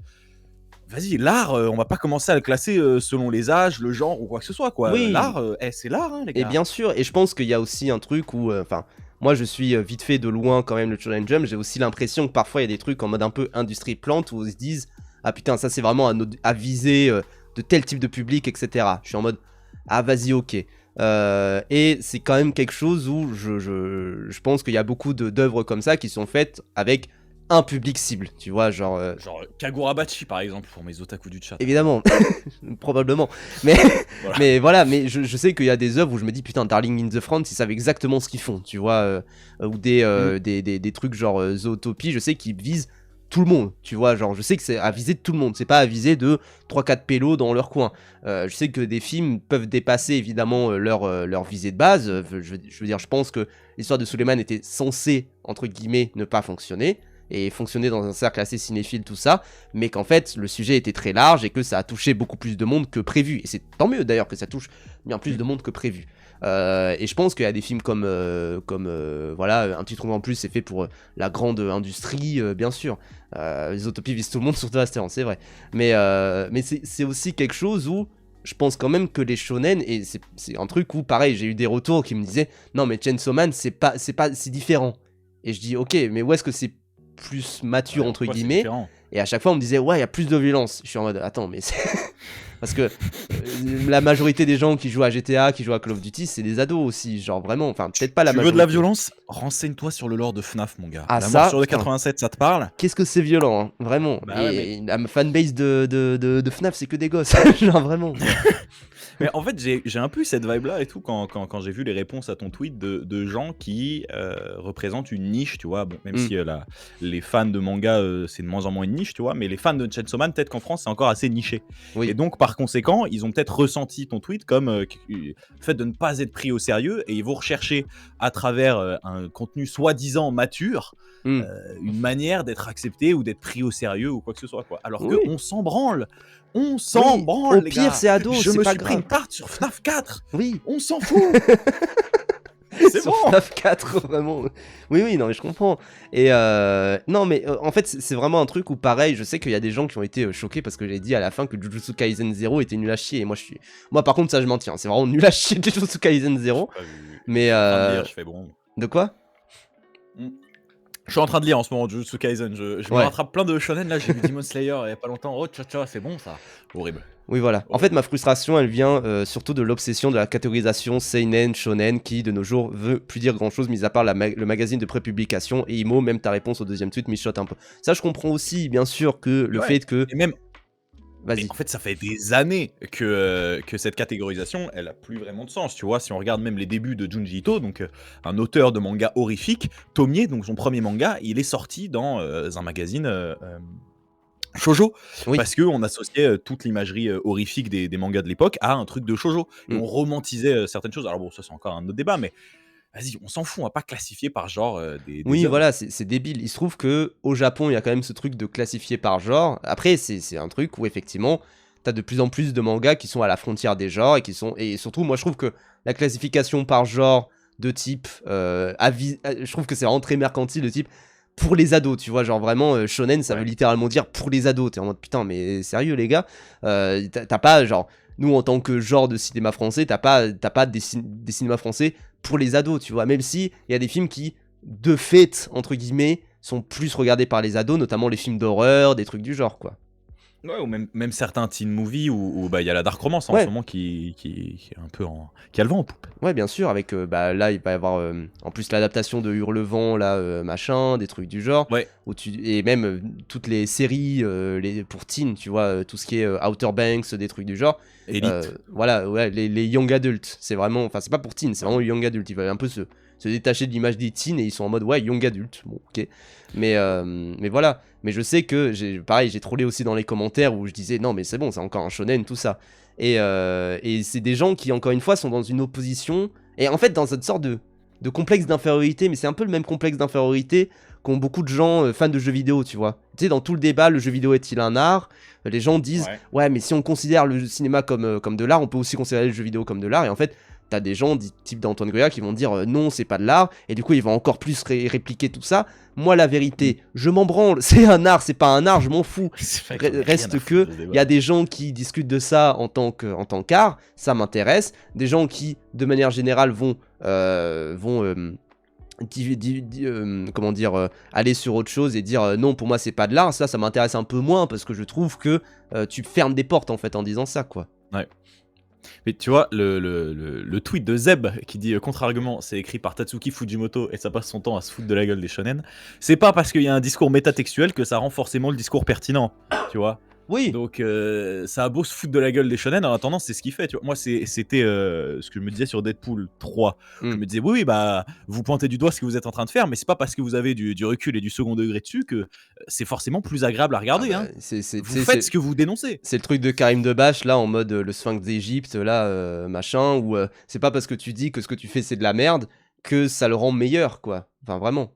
vas-y, l'art, on va pas commencer à le classer selon les âges, le genre ou quoi que ce soit, quoi. Oui. L'art, c'est l'art, hein, les Et gars. bien sûr, et je pense qu'il y a aussi un truc où, enfin, moi je suis vite fait de loin quand même le Shonen Jump, j'ai aussi l'impression que parfois il y a des trucs en mode un peu industrie plante où ils se disent ah putain ça c'est vraiment à viser de tel type de public, etc. Je suis en mode ah vas-y ok. Et c'est quand même quelque chose où je pense qu'il y a beaucoup d'œuvres comme ça qui sont faites avec un public cible, tu vois, genre... Genre Kagurabachi, par exemple, pour mes otaku du chat. Évidemment, probablement. Mais Voilà. mais voilà, mais je sais qu'il y a des œuvres où je me dis putain, Darling in the Franxx, ils savent exactement ce qu'ils font, tu vois, ou des trucs genre Zootopie, je sais qu'ils visent tout le monde, tu vois, genre je sais que c'est à viser de tout le monde, c'est pas à viser de 3-4 pélos dans leur coin. Je sais que des films peuvent dépasser évidemment leur visée de base, je veux dire, je pense que l'histoire de Suleiman était censée, entre guillemets, ne pas fonctionner, et fonctionner dans un cercle assez cinéphile, tout ça, mais qu'en fait, le sujet était très large et que ça a touché beaucoup plus de monde que prévu. Et c'est tant mieux d'ailleurs que ça touche bien plus de monde que prévu. Et je pense qu'il y a des films comme voilà, Un petit trou en plus, c'est fait pour la grande industrie, bien sûr. Les utopies visent tout le monde, surtout Astéron, c'est vrai. Mais c'est aussi quelque chose où je pense quand même que les shonen, et c'est un truc où, pareil, j'ai eu des retours qui me disaient non, mais Chainsaw Man, c'est différent. Et je dis ok, mais où est-ce que c'est plus mature, entre guillemets, et à chaque fois on me disait ouais il y a plus de violence. Je suis en mode attends mais c'est parce que la majorité des gens qui jouent à GTA, qui jouent à Call of Duty, c'est des ados aussi, genre vraiment, enfin peut-être pas la majorité. Tu veux de la violence? Renseigne-toi sur le lore de FNAF, mon gars. Ah, la ça, morsure de putain. 87, ça te parle? Qu'est-ce que c'est violent, hein, vraiment. Bah ouais, et la fanbase de FNAF c'est que des gosses, genre vraiment. Mais en fait, j'ai un peu cette vibe-là et tout quand j'ai vu les réponses à ton tweet de gens qui représentent une niche, tu vois. Bon, même si les fans de manga, c'est de moins en moins une niche, tu vois, mais les fans de Chainsaw Man, peut-être qu'en France, c'est encore assez niché. Oui. Et donc, par conséquent, ils ont peut-être ressenti ton tweet comme le fait de ne pas être pris au sérieux et ils vont rechercher à travers un contenu soi-disant mature une manière d'être accepté ou d'être pris au sérieux ou quoi que ce soit, quoi. Alors que on s'en branle. On s'en branle, au les pire gars. c'est ado, Je c'est me pas suis pris grave. une tarte sur FNAF 4. Oui. On s'en fout. C'est Sur bon. FNAF 4, vraiment. Oui, non, mais je comprends. Et non, mais en fait, c'est vraiment un truc où, pareil, je sais qu'il y a des gens qui ont été choqués parce que j'ai dit à la fin que Jujutsu Kaisen 0 était nul à chier. Et moi, par contre, ça, je m'en tiens. C'est vraiment nul à chier, Jujutsu Kaisen 0. Mais. Je fais bon. De quoi? Je suis en train de lire en ce moment Jujutsu Kaisen. Je me rattrape plein de shonen là. J'ai vu Demon Slayer il y a pas longtemps. Oh, tcha, c'est bon ça. Horrible. Oui, voilà. En fait, ma frustration, elle vient surtout de l'obsession de la catégorisation seinen, shonen, qui de nos jours veut plus dire grand chose, mis à part le magazine de prépublication et Imo. Même ta réponse au deuxième tweet m'y chote un peu. Ça, je comprends aussi, bien sûr, que le fait que. Et même Vas-y. en fait, ça fait des années que cette catégorisation, elle a plus vraiment de sens, tu vois. Si on regarde même les débuts de Junji Ito, donc un auteur de manga horrifique, Tomie, donc son premier manga, il est sorti dans un magazine shoujo, Oui. parce qu'on associait toute l'imagerie horrifique des mangas de l'époque à un truc de shoujo, et on romantisait certaines choses. Alors bon, ça c'est encore un autre débat, mais vas-y, on s'en fout, on va pas classifier par genre des Oui, œuvres. voilà, c'est débile. Il se trouve que au Japon, il y a quand même ce truc de classifier par genre. Après, c'est un truc où effectivement, t'as de plus en plus de mangas qui sont à la frontière des genres et surtout, moi, je trouve que la classification par genre de type je trouve que c'est vraiment très mercantile, de type pour les ados, tu vois, genre vraiment shonen, ça veut littéralement dire pour les ados. T'es en mode putain, mais sérieux les gars, t'as pas genre nous en tant que genre de cinéma français, t'as pas des cinémas français pour les ados, tu vois, même si il y a des films qui, de fait, entre guillemets, sont plus regardés par les ados, notamment les films d'horreur, des trucs du genre, quoi. Ouais, ou même certains teen movies où bah, il y a la dark romance en Ouais. ce moment qui est un peu qui a le vent en poupe. Ouais, bien sûr, avec bah là il va y avoir en plus l'adaptation de Hurlevent là machin, des trucs du genre. Ouais. Et même toutes les séries pour teen, tu vois, tout ce qui est Outer Banks, des trucs du genre. Elite. Voilà, ouais, les young adults, c'est vraiment, enfin c'est pas pour teen, c'est vraiment young adult. Ils veulent un peu se détacher de l'image des teens et ils sont en mode ouais young adult. Bon, ok. Mais voilà. Mais je sais que j'ai trollé aussi dans les commentaires où je disais non mais c'est bon, c'est encore un shonen tout ça. Et c'est des gens qui, encore une fois, sont dans une opposition, et en fait dans cette sorte de complexe d'infériorité, mais c'est un peu le même complexe d'infériorité qu'ont beaucoup de gens fans de jeux vidéo, tu vois. Tu sais, dans tout le débat, le jeu vidéo est-il un art ? Les gens disent, ouais, mais si on considère le cinéma comme de l'art, on peut aussi considérer le jeu vidéo comme de l'art, et en fait, t'as des gens, type d'Antoine Goya, qui vont dire non, c'est pas de l'art, et du coup, ils vont encore plus répliquer tout ça. Moi, la vérité, je m'en branle, c'est un art, c'est pas un art, je m'en fous. Reste que, il y a des gens qui discutent de ça en tant qu'art, ça m'intéresse. Des gens qui, de manière générale, vont comment dire, aller sur autre chose et dire non, pour moi, c'est pas de l'art. Ça m'intéresse un peu moins parce que je trouve que tu fermes des portes en fait en disant ça, quoi. Ouais. Mais tu vois, le tweet de Zeb qui dit contre-argument, c'est écrit par Tatsuki Fujimoto et ça passe son temps à se foutre de la gueule des shonen. C'est pas parce qu'il y a un discours métatextuel que ça rend forcément le discours pertinent, tu vois. Oui. Donc ça a beau se foutre de la gueule des shonen, en attendant c'est ce qu'il fait, tu vois. Moi c'était ce que je me disais sur Deadpool 3. Je me disais oui bah vous pointez du doigt ce que vous êtes en train de faire, mais c'est pas parce que vous avez du recul et du second degré dessus que c'est forcément plus agréable à regarder. Ah bah, vous faites ce que vous dénoncez. C'est le truc de Karim Debache là en mode le sphinx d'Égypte là machin, où c'est pas parce que tu dis que ce que tu fais c'est de la merde que ça le rend meilleur, quoi. Enfin vraiment.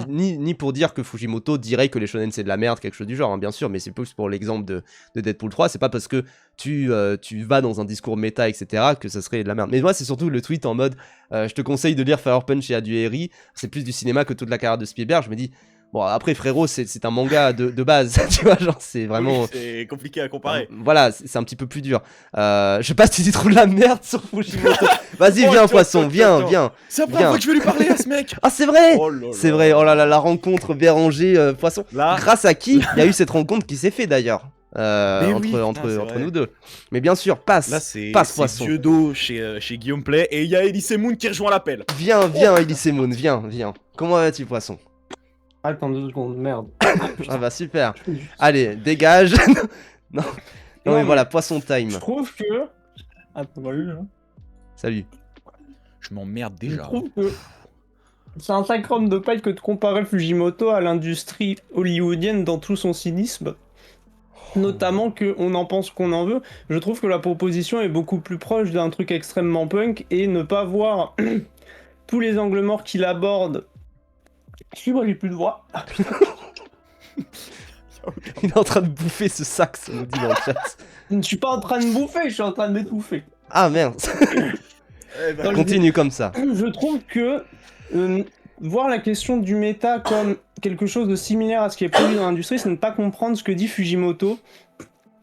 Ni pour dire que Fujimoto dirait que les shonen c'est de la merde, quelque chose du genre, hein, bien sûr, mais c'est plus pour l'exemple de Deadpool 3, c'est pas parce que tu vas dans un discours méta, etc., que ça serait de la merde. Mais moi, c'est surtout le tweet en mode je te conseille de lire Fire Punch et Adueri, c'est plus du cinéma que toute la carrière de Spielberg. Je me dis, bon, après, frérot, c'est un manga de base, tu vois, genre, c'est vraiment... Oui, c'est compliqué à comparer. Voilà, c'est un petit peu plus dur. Je sais pas si tu trouves de la merde sur Fujimoto. Vas-y, viens, poisson, viens. C'est la première fois que je vais lui parler à ce mec. Ah, c'est vrai. Oh là là. C'est vrai, oh là là, la rencontre Béranger-Poisson. Là. Grâce à qui il y a eu cette rencontre qui s'est fait, d'ailleurs. Entre nous deux. Mais bien sûr, passe. Là, c'est Poisson. Dieu d'eau chez Guillaume Play, et il y a Elise Moon qui rejoint l'appel. Viens, Elise Moon, viens. Comment vas-tu, Poisson? Attends 2 secondes, merde. Ah bah super. Allez, dégage. non, mais voilà, Poisson time. Je trouve que... Attends, salut. Salut. Je m'emmerde Je déjà. trouve que c'est un sacre homme de paille que de comparer Fujimoto à l'industrie hollywoodienne dans tout son cynisme. Notamment qu'on en pense qu'on en veut. Je trouve que la proposition est beaucoup plus proche d'un truc extrêmement punk, et ne pas voir tous les angles morts qu'il aborde. Excuse-moi, j'ai plus de voix. Il est en train de bouffer ce sac, ça nous dit dans le chat. Je ne suis pas en train de bouffer, je suis en train de m'étouffer. Ah merde. Continue comme ça. Je trouve que voir la question du méta comme quelque chose de similaire à ce qui est produit dans l'industrie, c'est ne pas comprendre ce que dit Fujimoto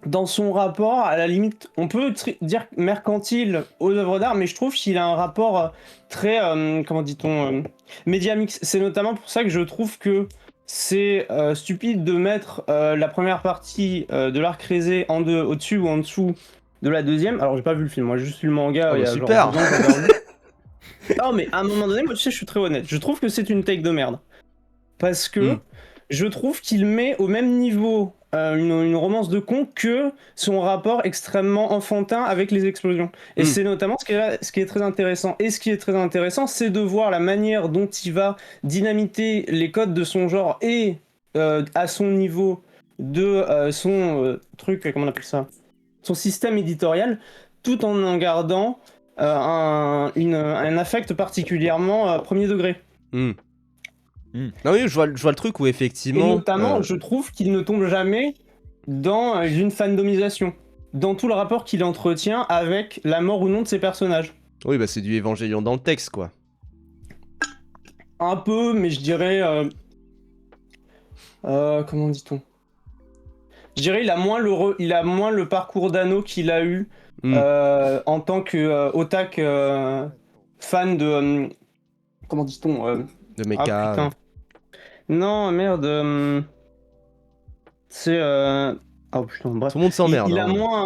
dans son rapport. À la limite, on peut dire mercantile aux œuvres d'art, mais je trouve qu'il a un rapport très, comment dit-on, média mix. C'est notamment pour ça que je trouve que c'est stupide de mettre la première partie de l'arc Rézé au-dessus ou en dessous de la deuxième. Alors j'ai pas vu le film, moi j'ai juste lu le manga. Il y a super. Genre 2 ans, non mais à un moment donné, moi tu sais, je suis très honnête. Je trouve que c'est une take de merde. Parce que je trouve qu'il met au même niveau une romance de con que son rapport extrêmement enfantin avec les explosions. Et c'est notamment ce qui est très intéressant. Et ce qui est très intéressant, c'est de voir la manière dont il va dynamiter les codes de son genre et à son niveau de son truc, comment on appelle ça, son système éditorial, tout en gardant un affect particulièrement premier degré. Non, oui, je vois le truc où Et effectivement. notamment, je trouve qu'il ne tombe jamais dans une fandomisation, dans tout le rapport qu'il entretient avec la mort ou non de ses personnages. Oui, bah c'est du évangélion dans le texte, quoi. Un peu, mais je dirais... comment dit-on? Je dirais il a moins le parcours d'Anno qu'il a eu en tant que otak fan de... comment dit-on De mecha. Ah putain. Non, merde. C'est... Oh putain, bref. Tout le monde s'emmerde. Il a hein. moins...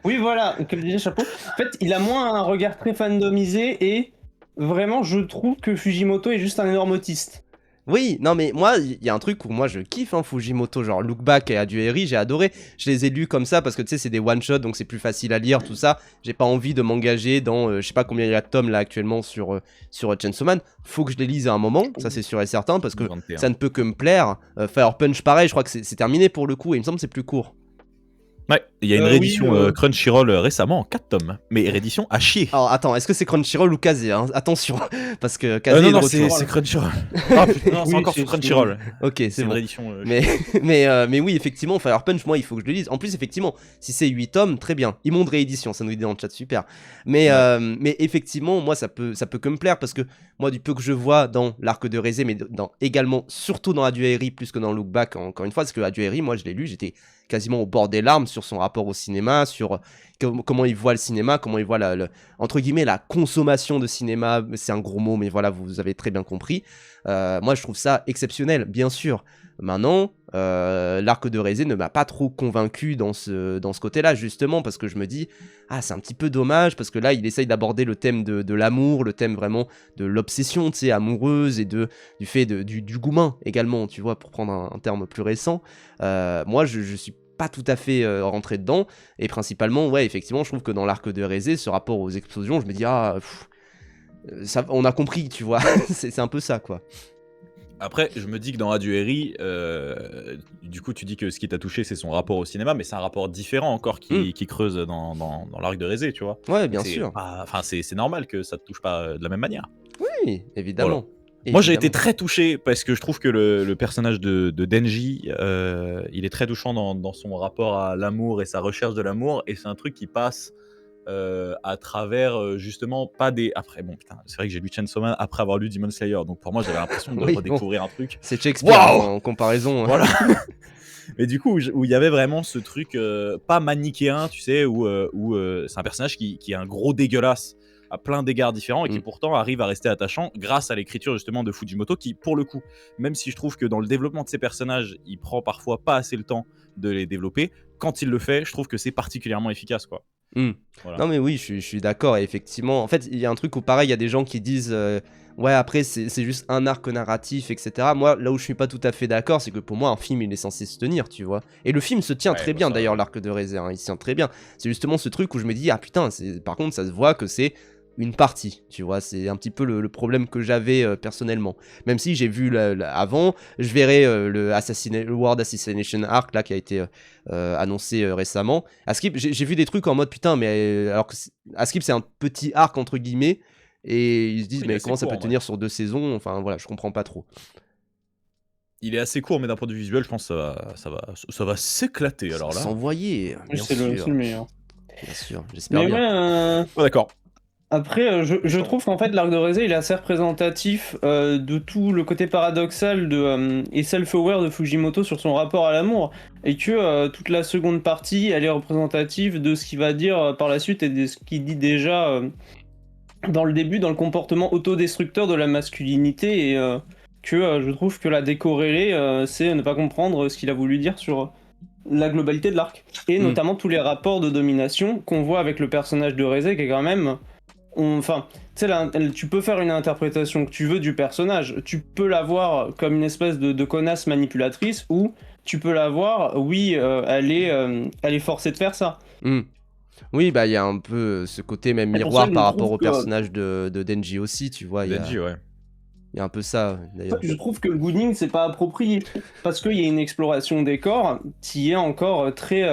Oui, voilà, quel déjà chapeau. En fait, il a moins un regard très fandomisé et vraiment, je trouve que Fujimoto est juste un énorme autiste. Oui, non mais moi, il y a un truc où moi je kiffe Fujimoto, genre Look Back et Adueri, j'ai adoré. Je les ai lus comme ça parce que tu sais, c'est des one-shots donc c'est plus facile à lire, tout ça. J'ai pas envie de m'engager dans, je sais pas combien il y a de tomes là actuellement sur Chainsaw Man. Faut que je les lise à un moment, ça c'est sûr et certain parce que 21. ça ne peut que me plaire. Fire Punch, pareil, je crois que c'est terminé pour le coup et il me semble que c'est plus court. Ouais, il y a une oui, réédition Crunchyroll récemment en 4 tomes, mais réédition à chier. Alors attends, est-ce que c'est Crunchyroll ou Kazé hein Attention, parce que Kazé est de non, retour. c'est Crunchyroll. Ah putain, non, c'est Oui, encore c'est- sur Crunchyroll. Ok, C'est c'est une bon. réédition. Mais oui, effectivement, Fire Punch, moi, il faut que je le lise. En plus, effectivement, si c'est 8 tomes, très bien. Immonde réédition, ça nous dit dans le chat, super. Mais effectivement, moi, ça peut que me plaire parce que moi, du peu que je vois dans l'arc de Rézé, mais également, surtout dans Adueri, plus que dans Look Back, encore une fois, parce que Adueri, moi, je l'ai lu, j'étais quasiment au bord des larmes sur son rapport au cinéma, sur comment il voit le cinéma, comment il voit entre guillemets la consommation de cinéma. C'est un gros mot, mais voilà, vous avez très bien compris. Moi, je trouve ça exceptionnel, bien sûr. Maintenant, l'arc de Rézé ne m'a pas trop convaincu dans ce côté-là, justement, parce que je me dis, ah, c'est un petit peu dommage, parce que là, il essaye d'aborder le thème de l'amour, le thème vraiment de l'obsession, tu sais, amoureuse, et du fait du goumin également, tu vois, pour prendre un terme plus récent. Moi, je suis pas tout à fait rentré dedans, et principalement, ouais, effectivement, je trouve que dans l'arc de Rézé, ce rapport aux explosions, je me dis, ah, ça, on a compris, tu vois, c'est un peu ça, quoi. Après, je me dis que dans Adueri, du coup, tu dis que ce qui t'a touché, c'est son rapport au cinéma, mais c'est un rapport différent encore qui creuse dans l'arc de Rézé, tu vois. Ouais, bien C'est sûr. Enfin, c'est normal que ça te touche pas de la même manière. Oui, évidemment. Moi, j'ai été Évidemment. très touché parce que je trouve que le personnage de Denji, il est très touchant dans son rapport à l'amour et sa recherche de l'amour, et c'est un truc qui passe à travers justement pas des. Après, bon, putain, c'est vrai que j'ai lu Chainsaw Man après avoir lu Demon Slayer, donc pour moi, j'avais l'impression de Oui, redécouvrir un truc. C'est Shakespeare Waouh en comparaison. Voilà. Mais du coup, où il y avait vraiment ce truc pas manichéen, tu sais, où c'est un personnage qui est un gros dégueulasse à plein d'égards différents et qui pourtant arrive à rester attachant grâce à l'écriture justement de Fujimoto qui, pour le coup, même si je trouve que dans le développement de ces personnages, il prend parfois pas assez le temps de les développer, quand il le fait, je trouve que c'est particulièrement efficace, quoi. Voilà. Non mais oui, je suis d'accord, et effectivement. En fait, il y a un truc où pareil, il y a des gens qui disent ouais, après c'est juste un arc narratif, etc. Moi, là où je suis pas tout à fait d'accord, c'est que pour moi, un film, il est censé se tenir, tu vois. Et le film se tient très bien, ça, d'ailleurs, l'arc de Rézé, hein, il se tient très bien. C'est justement ce truc où je me dis, ah putain, par contre, ça se voit que c'est une partie, tu vois. C'est un petit peu le problème que j'avais personnellement. Même si j'ai vu avant, je verrai le World Assassination Arc, là, qui a été annoncé récemment. Askip, j'ai vu des trucs en mode putain, mais alors que Askip, c'est un petit arc entre guillemets, et ils se disent Oui, mais comment ça court, peut tenir sur 2 saisons, enfin voilà, je comprends pas trop. Il est assez court, mais d'un point de vue visuel, je pense que ça va s'éclater. Alors là, S'envoyer, bien C'est le sûr, meilleur. bien sûr, j'espère Mais bien. ouais, oh, d'accord. après, je trouve qu'en fait, l'arc de Rézé, il est assez représentatif de tout le côté paradoxal et self-aware de Fujimoto sur son rapport à l'amour, et que toute la seconde partie, elle est représentative de ce qu'il va dire par la suite et de ce qu'il dit déjà dans le début, dans le comportement autodestructeur de la masculinité, et que je trouve que la décorrélée, c'est ne pas comprendre ce qu'il a voulu dire sur la globalité de l'arc, et notamment tous les rapports de domination qu'on voit avec le personnage de Rézé, qui est quand même Enfin, tu sais, tu peux faire une interprétation que tu veux du personnage. Tu peux la voir comme une espèce de connasse manipulatrice, ou tu peux la voir, oui, elle est forcée de faire ça. Hmm. Oui, bah il y a un peu ce côté même C'est pour ça miroir que par je rapport trouve au que personnage de Denji aussi, tu vois. Denji, ouais. Il y a un peu ça, d'ailleurs. je trouve que le Gooning, c'est pas approprié. Parce qu'il y a une exploration des corps qui est encore très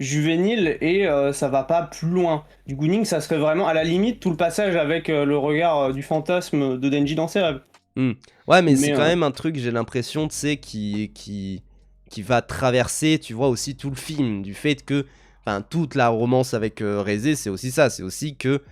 juvénile et ça va pas plus loin. Du Gooning, ça serait vraiment à la limite tout le passage avec le regard du fantasme de Denji dans ses rêves. Ouais, mais c'est Mais, quand même un truc, j'ai l'impression, tu sais, qui va traverser, tu vois, aussi tout le film. Du fait que, enfin, toute la romance avec Reze, c'est aussi ça. C'est aussi que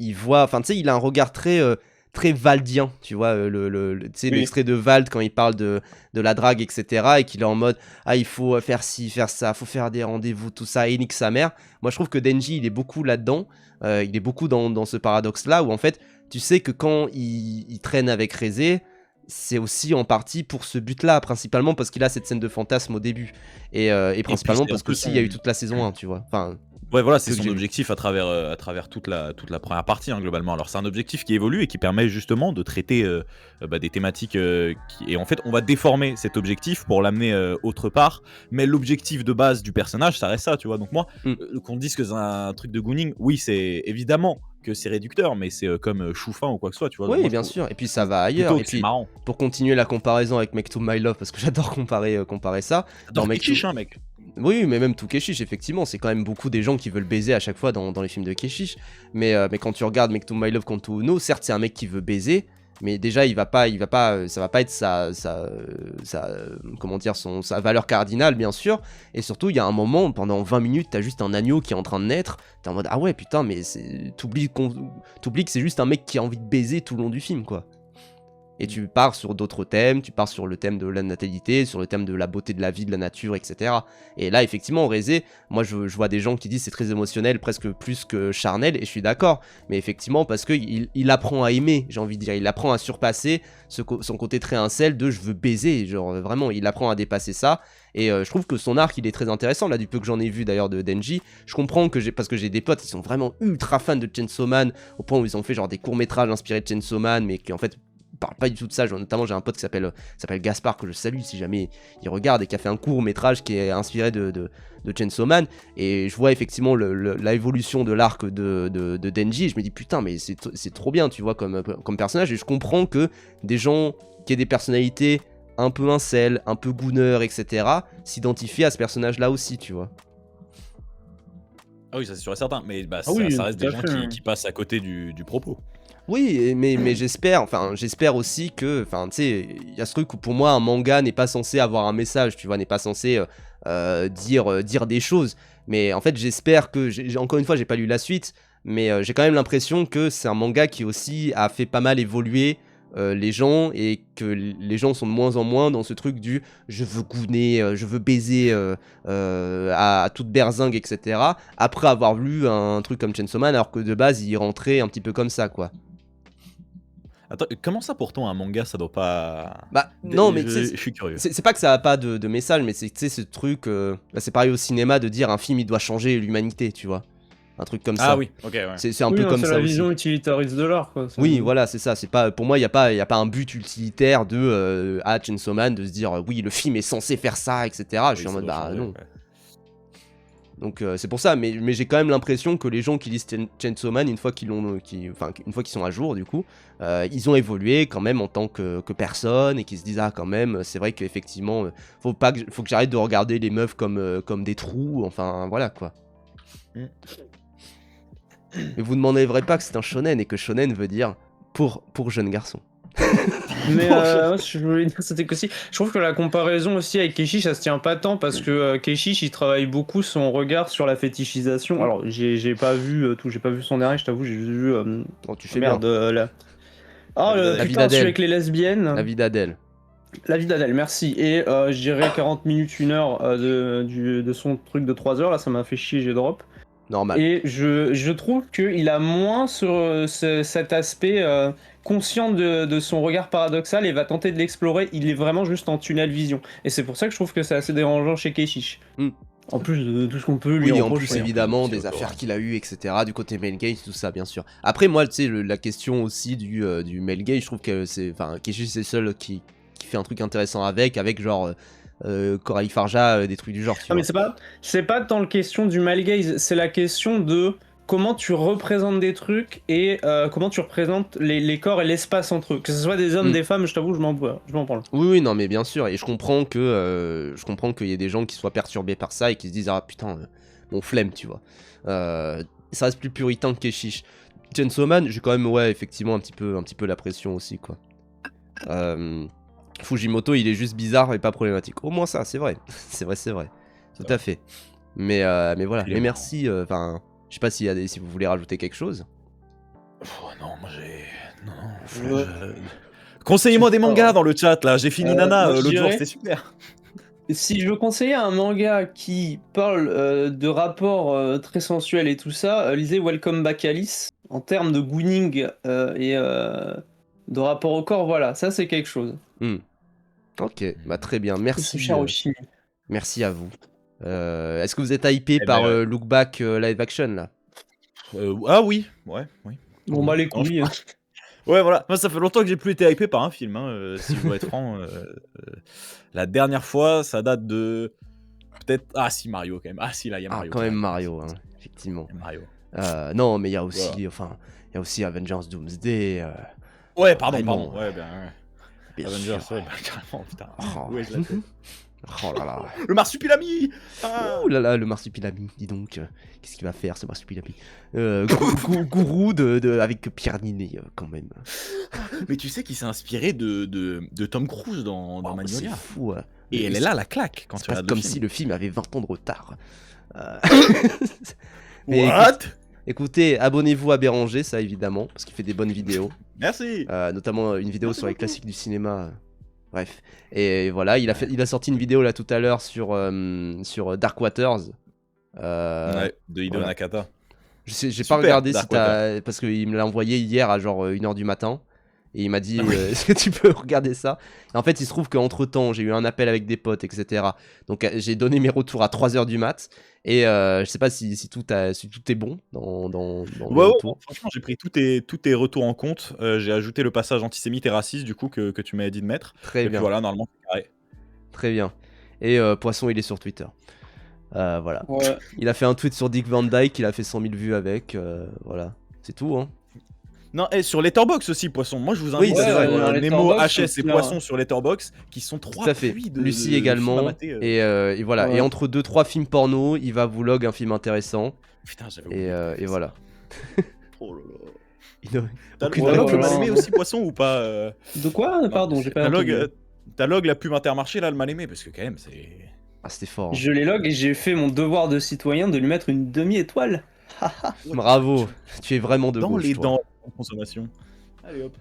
il voit, enfin, tu sais, il a un regard très valdien, tu vois, tu sais, Oui. l'extrait de Vald quand il parle de la drague, etc. Et qu'il est en mode, ah, il faut faire ci, faire ça, faut faire des rendez-vous, tout ça, et nique sa mère. Moi, je trouve que Denji, il est beaucoup là-dedans. Il est beaucoup dans ce paradoxe-là, où en fait, tu sais que quand il traîne avec Reze, c'est aussi en partie pour ce but-là, principalement parce qu'il a cette scène de fantasme au début. Et principalement c'est un parce peu qu'aussi son- il y a eu toute la saison 1, tu vois. Enfin, Ouais, voilà, c'est que son j'ai vu. objectif à travers toute la première partie, hein, globalement. Alors, c'est un objectif qui évolue et qui permet justement de traiter des thématiques. Et en fait, on va déformer cet objectif pour l'amener autre part. Mais l'objectif de base du personnage, ça reste ça, tu vois. Donc, moi, Mm. qu'on dise que c'est un truc de Gooning, oui, c'est évidemment que c'est réducteur, mais c'est comme Choufin ou quoi que ce soit, tu vois. Donc, Oui, moi, bien je trouve sûr. Et puis ça va ailleurs. plutôt Et que c'est puis, marrant. pour continuer la comparaison avec Make to My Love, parce que j'adore comparer ça. Dans J'adore Make Kekish, to... hein, mec. Oui, mais même tout Keshish, effectivement, c'est quand même beaucoup des gens qui veulent baiser à chaque fois dans les films de Keshish. Mais quand tu regardes Make to My Love Kanto Uno, certes, c'est un mec qui veut baiser, mais déjà, ça va pas être comment dire, sa valeur cardinale, bien sûr. Et surtout, il y a un moment, pendant 20 minutes, t'as juste un agneau qui est en train de naître. T'es en mode, ah ouais, putain, mais t'oublies que c'est juste un mec qui a envie de baiser tout le long du film, quoi. Et tu pars sur d'autres thèmes, tu pars sur le thème de la natalité, sur le thème de la beauté de la vie, de la nature, etc. Et là, effectivement, Reze, moi je vois des gens qui disent c'est très émotionnel, presque plus que charnel, et je suis d'accord. Mais effectivement, parce qu'il apprend à aimer, j'ai envie de dire, il apprend à surpasser son côté très incel de je veux baiser, genre vraiment, il apprend à dépasser ça. Et je trouve que son arc il est très intéressant, là du peu que j'en ai vu d'ailleurs de Denji. Je comprends parce que j'ai des potes qui sont vraiment ultra fans de Chainsaw Man, au point où ils ont fait genre des courts-métrages inspirés de Chainsaw Man, mais qui en fait parle pas du tout de ça. Notamment j'ai un pote qui s'appelle Gaspard, que je salue si jamais il regarde, et qui a fait un court métrage qui est inspiré de Chainsaw Man, et je vois effectivement la évolution de l'arc de Denji, et je me dis putain mais c'est trop bien, tu vois, comme personnage. Et je comprends que des gens qui aient des personnalités un peu incel, un peu gooner, etc. s'identifient à ce personnage là aussi, tu vois. Ah oui, ça c'est sûr et certain. Mais bah, Ah oui, ça reste tout des à gens fait, qui passent à côté du propos. Oui, mais j'espère aussi que, enfin, tu sais, il y a ce truc où pour moi un manga n'est pas censé avoir un message, tu vois, n'est pas censé dire des choses. Mais en fait, j'espère que, encore une fois, j'ai pas lu la suite, mais j'ai quand même l'impression que c'est un manga qui aussi a fait pas mal évoluer les gens, et que les gens sont de moins en moins dans ce truc du je veux gouner, je veux baiser à toute berzingue, etc. Après avoir lu un truc comme Chainsaw Man, alors que de base il rentrait un petit peu comme ça, quoi. Attends, comment ça pourtant un manga ça doit pas. Bah non, mais tu sais, Je suis curieux. c'est pas que ça a pas de message, mais c'est, tu sais, ce truc, là, c'est pareil au cinéma de dire un film il doit changer l'humanité, tu vois, un truc comme ça. Ah oui, ok, ouais. C'est un Oui, peu non, comme c'est ça la aussi. vision utilitariste de l'art, quoi. Oui, voilà, c'est ça. C'est pas, pour moi, il y a pas un but utilitaire de Chainsaw Man, de se dire oui, le film est censé faire ça, etc. Je suis en mode bah non. Donc c'est pour ça, mais j'ai quand même l'impression que les gens qui lisent Chainsaw Man, une fois qu'ils sont à jour, du coup, ils ont évolué quand même en tant que personne, et qui se disent ah quand même, c'est vrai qu'effectivement, faut que j'arrête de regarder les meufs comme des trous, enfin voilà quoi. Mm. Mais vous ne m'en demanderez pas que c'est un shonen, et que shonen veut dire pour jeunes garçons. Mais je voulais dire, c'était que si. Je trouve que la comparaison aussi avec Keshish, ça se tient pas tant, parce que Keshish, il travaille beaucoup son regard sur la fétichisation. Alors, j'ai pas vu tout, j'ai pas vu son dernier, je t'avoue, j'ai juste vu. Oh, tu fais Merde, bien. là. La Oh, vie d'Adèle. putain, celui avec les lesbiennes. La vie d'Adèle. La vie d'Adèle, merci. Et je dirais 40 minutes, 1 heure de son truc de 3 heures, là, ça m'a fait chier, j'ai drop. Normal. Et je trouve qu'il a moins sur cet aspect conscient de son regard paradoxal, et va tenter de l'explorer. Il est vraiment juste en tunnel vision. Et c'est pour ça que je trouve que c'est assez dérangeant chez Keshish. En plus de tout ce qu'on peut lui Oui, en reprocher, plus hein. évidemment aussi, des auto, affaires hein. qu'il a eues, etc. Du côté male gaze, tout ça, bien sûr. Après, moi, tu sais, la question aussi du male gaze, je trouve que c'est, enfin, Keshi c'est le seul qui fait un truc intéressant avec genre Corail Farja, des trucs du genre, tu Non, mais vois. c'est pas tant la question du male gaze, c'est la question de comment tu représentes des trucs et comment tu représentes les corps et l'espace entre eux. Que ce soit des hommes, Mm. des femmes, je t'avoue, je m'en branle. Oui, oui, non, mais bien sûr, et je comprends qu'il y ait des gens qui soient perturbés par ça et qui se disent ah putain, mon flemme, tu vois. Ça reste plus puritain que Keshish. Chainsaw Man, j'ai quand même ouais effectivement un petit peu la pression aussi quoi. Fujimoto, il est juste bizarre et pas problématique. Au moins ça, c'est vrai, c'est vrai, tout à fait. Mais voilà, Il est mais marrant. merci. Enfin, je sais pas si vous voulez rajouter quelque chose. Oh, non, moi j'ai. Ouais. Conseillez-moi des mangas dans le chat là, j'ai fini Nana moi, je l'autre jour, dirais- c'était super. Si je veux conseiller un manga qui parle de rapports très sensuels et tout ça, lisez Welcome Back Alice. En termes de gooning et de rapport au corps, voilà, ça c'est quelque chose. Ok, bah très bien, C'est merci. cher au chimie. Merci à vous. Est-ce que vous êtes hypé Eh par ben, Look Back live action là? Ah oui, ouais, oui. Bon bah les Non, je- couilles. Ouais, voilà. Moi, ça fait longtemps que j'ai plus été hypé par un film, hein, si je dois être franc. La dernière fois, ça date de. Peut-être. Ah, si, Mario quand même. Ah, si, là, il y a Ah, Mario. quand qui même arrive. Mario, hein, effectivement. Il y a Mario. Non, mais il y a aussi, Voilà. enfin, il y a aussi Avengers Doomsday. Ouais, pardon, Ah, pardon. non. Ouais, ben. Bien Avengers, sûr. ouais, bah, carrément, putain. Oh. Ouais, je la tête. Oh là là. Le marsupilami. Ah. Ouh là là, le marsupilami, dis donc. Qu'est-ce qu'il va faire ce marsupilami? Gourou avec Pierre Ninet, quand même. Mais tu sais qu'il s'est inspiré de Tom Cruise dans Oh, c'est Magnolia. fou. Et elle est là, la claque, quand C'est tu pas regardes comme le si film. le film avait 20 ans de retard. Mais What? écoutez, abonnez-vous à Béranger, ça évidemment, parce qu'il fait des bonnes vidéos. Merci. Notamment une vidéo sur les classiques du cinéma. Bref. Et voilà, il a sorti une vidéo là tout à l'heure sur Dark Waters. Ouais, de Hideo voilà. Nakata. J'ai pas Super, regardé si Dark t'as. Parce qu'il me l'a envoyé hier à genre 1h du matin. Et il m'a dit est-ce que tu peux regarder ça? Et en fait, il se trouve qu'entre temps, j'ai eu un appel avec des potes, etc. Donc j'ai donné mes retours à 3h du mat. Et je sais pas si tout est bon dans les Ouais, retours. franchement, j'ai pris tous tes retours en compte. J'ai ajouté le passage antisémite et raciste, du coup, que tu m'avais dit de mettre. Très Et puis bien. voilà, normalement, c'est carré. Très bien. Et Poisson, il est sur Twitter. Voilà. Ouais. Il a fait un tweet sur Dick Van Dyke, il a fait 100 000 vues avec. Voilà. C'est tout, hein. Non, et sur Letterboxd aussi, Poisson. Moi, je vous Oui, invite c'est à vrai. suivre Ouais, Nemo, Letterboxd, HS et c'est Poisson bien. sur Letterboxd, qui sont Tout trois à fait. puits de Lucie films à également. mater. Et voilà. Ouais. Et entre 2-3 films porno, il va vous log un film intéressant. Putain, j'avais Et, oublié. et voilà. Oh là là. Il T'as aucune t'as log le réponse. mal aimé aussi, Poisson, ou pas De quoi? Pardon, j'ai pas T'as entendu. log la pub Intermarché, là, le mal aimé, parce que quand même, c'est... Ah, c'était fort. Hein. Je les log et j'ai fait mon devoir de citoyen de lui mettre une demi-étoile. Bravo. Tu es vraiment de Dans gauche. les toi. dents de consommation. Allez hop.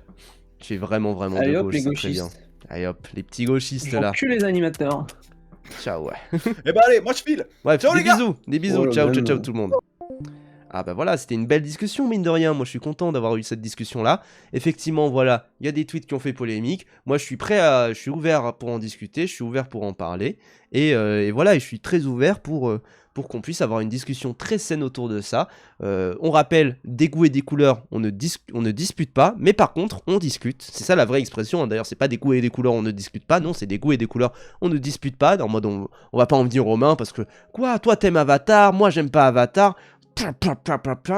Tu es vraiment Allez de hop, gauche. les c'est très bien. gauchistes. Allez hop, les petits gauchistes là. J'encule les animateurs. Ciao, ouais. Eh ben allez, moi je file. Ouais, Ciao, des les gars. bisous. Des bisous. Oh, ciao, même, ciao, ciao tout le monde. Ah bah voilà, c'était une belle discussion, mine de rien. Moi, je suis content d'avoir eu cette discussion-là. Effectivement, voilà, il y a des tweets qui ont fait polémique. Moi, je suis ouvert pour en discuter, je suis ouvert pour en parler. Et voilà, et je suis très ouvert pour qu'on puisse avoir une discussion très saine autour de ça. On rappelle, des goûts et des couleurs, on ne dispute pas, mais par contre, on discute. C'est ça la vraie expression, hein. D'ailleurs, c'est pas des goûts et des couleurs, on ne discute pas. Non, c'est des goûts et des couleurs, on ne dispute pas. En mode, on va pas en venir aux mains parce que, quoi, toi t'aimes Avatar, moi j'aime pas Avatar.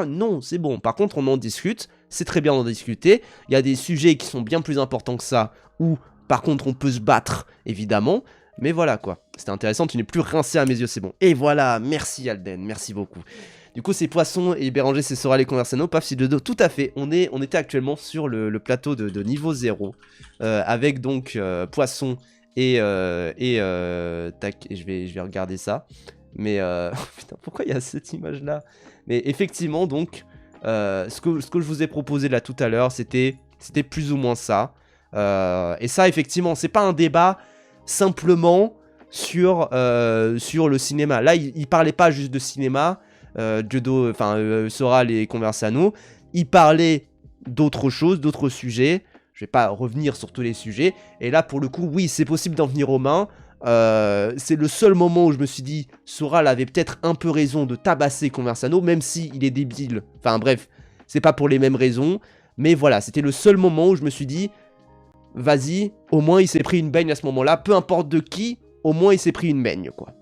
Non, c'est bon. Par contre, on en discute. C'est très bien d'en discuter. Il y a des sujets qui sont bien plus importants que ça. Où, par contre, on peut se battre, évidemment. Mais voilà, quoi. C'était intéressant. Tu n'es plus rincé à mes yeux, c'est bon. Et voilà. Merci, Alden. Merci beaucoup. Du coup, c'est Poisson et Béranger, c'est Sora les Conversano. Paf, si de dos. Tout à fait. On était actuellement sur le plateau de niveau 0. Avec donc Poisson et tac. Et je vais regarder ça. Mais putain, pourquoi il y a cette image-là? Mais effectivement, donc, ce que je vous ai proposé là tout à l'heure, c'était plus ou moins ça. Et ça, effectivement, c'est pas un débat simplement sur le cinéma. Là, il parlait pas juste de cinéma. Sora les Conversano. Il parlait d'autres choses, d'autres sujets. Je vais pas revenir sur tous les sujets. Et là, pour le coup, oui, c'est possible d'en venir aux mains. C'est le seul moment où je me suis dit, Soral avait peut-être un peu raison de tabasser Conversano, même si il est débile. Enfin bref, c'est pas pour les mêmes raisons. Mais voilà, c'était le seul moment où je me suis dit, vas-y, au moins il s'est pris une baigne à ce moment-là. Peu importe de qui, au moins il s'est pris une baigne, quoi.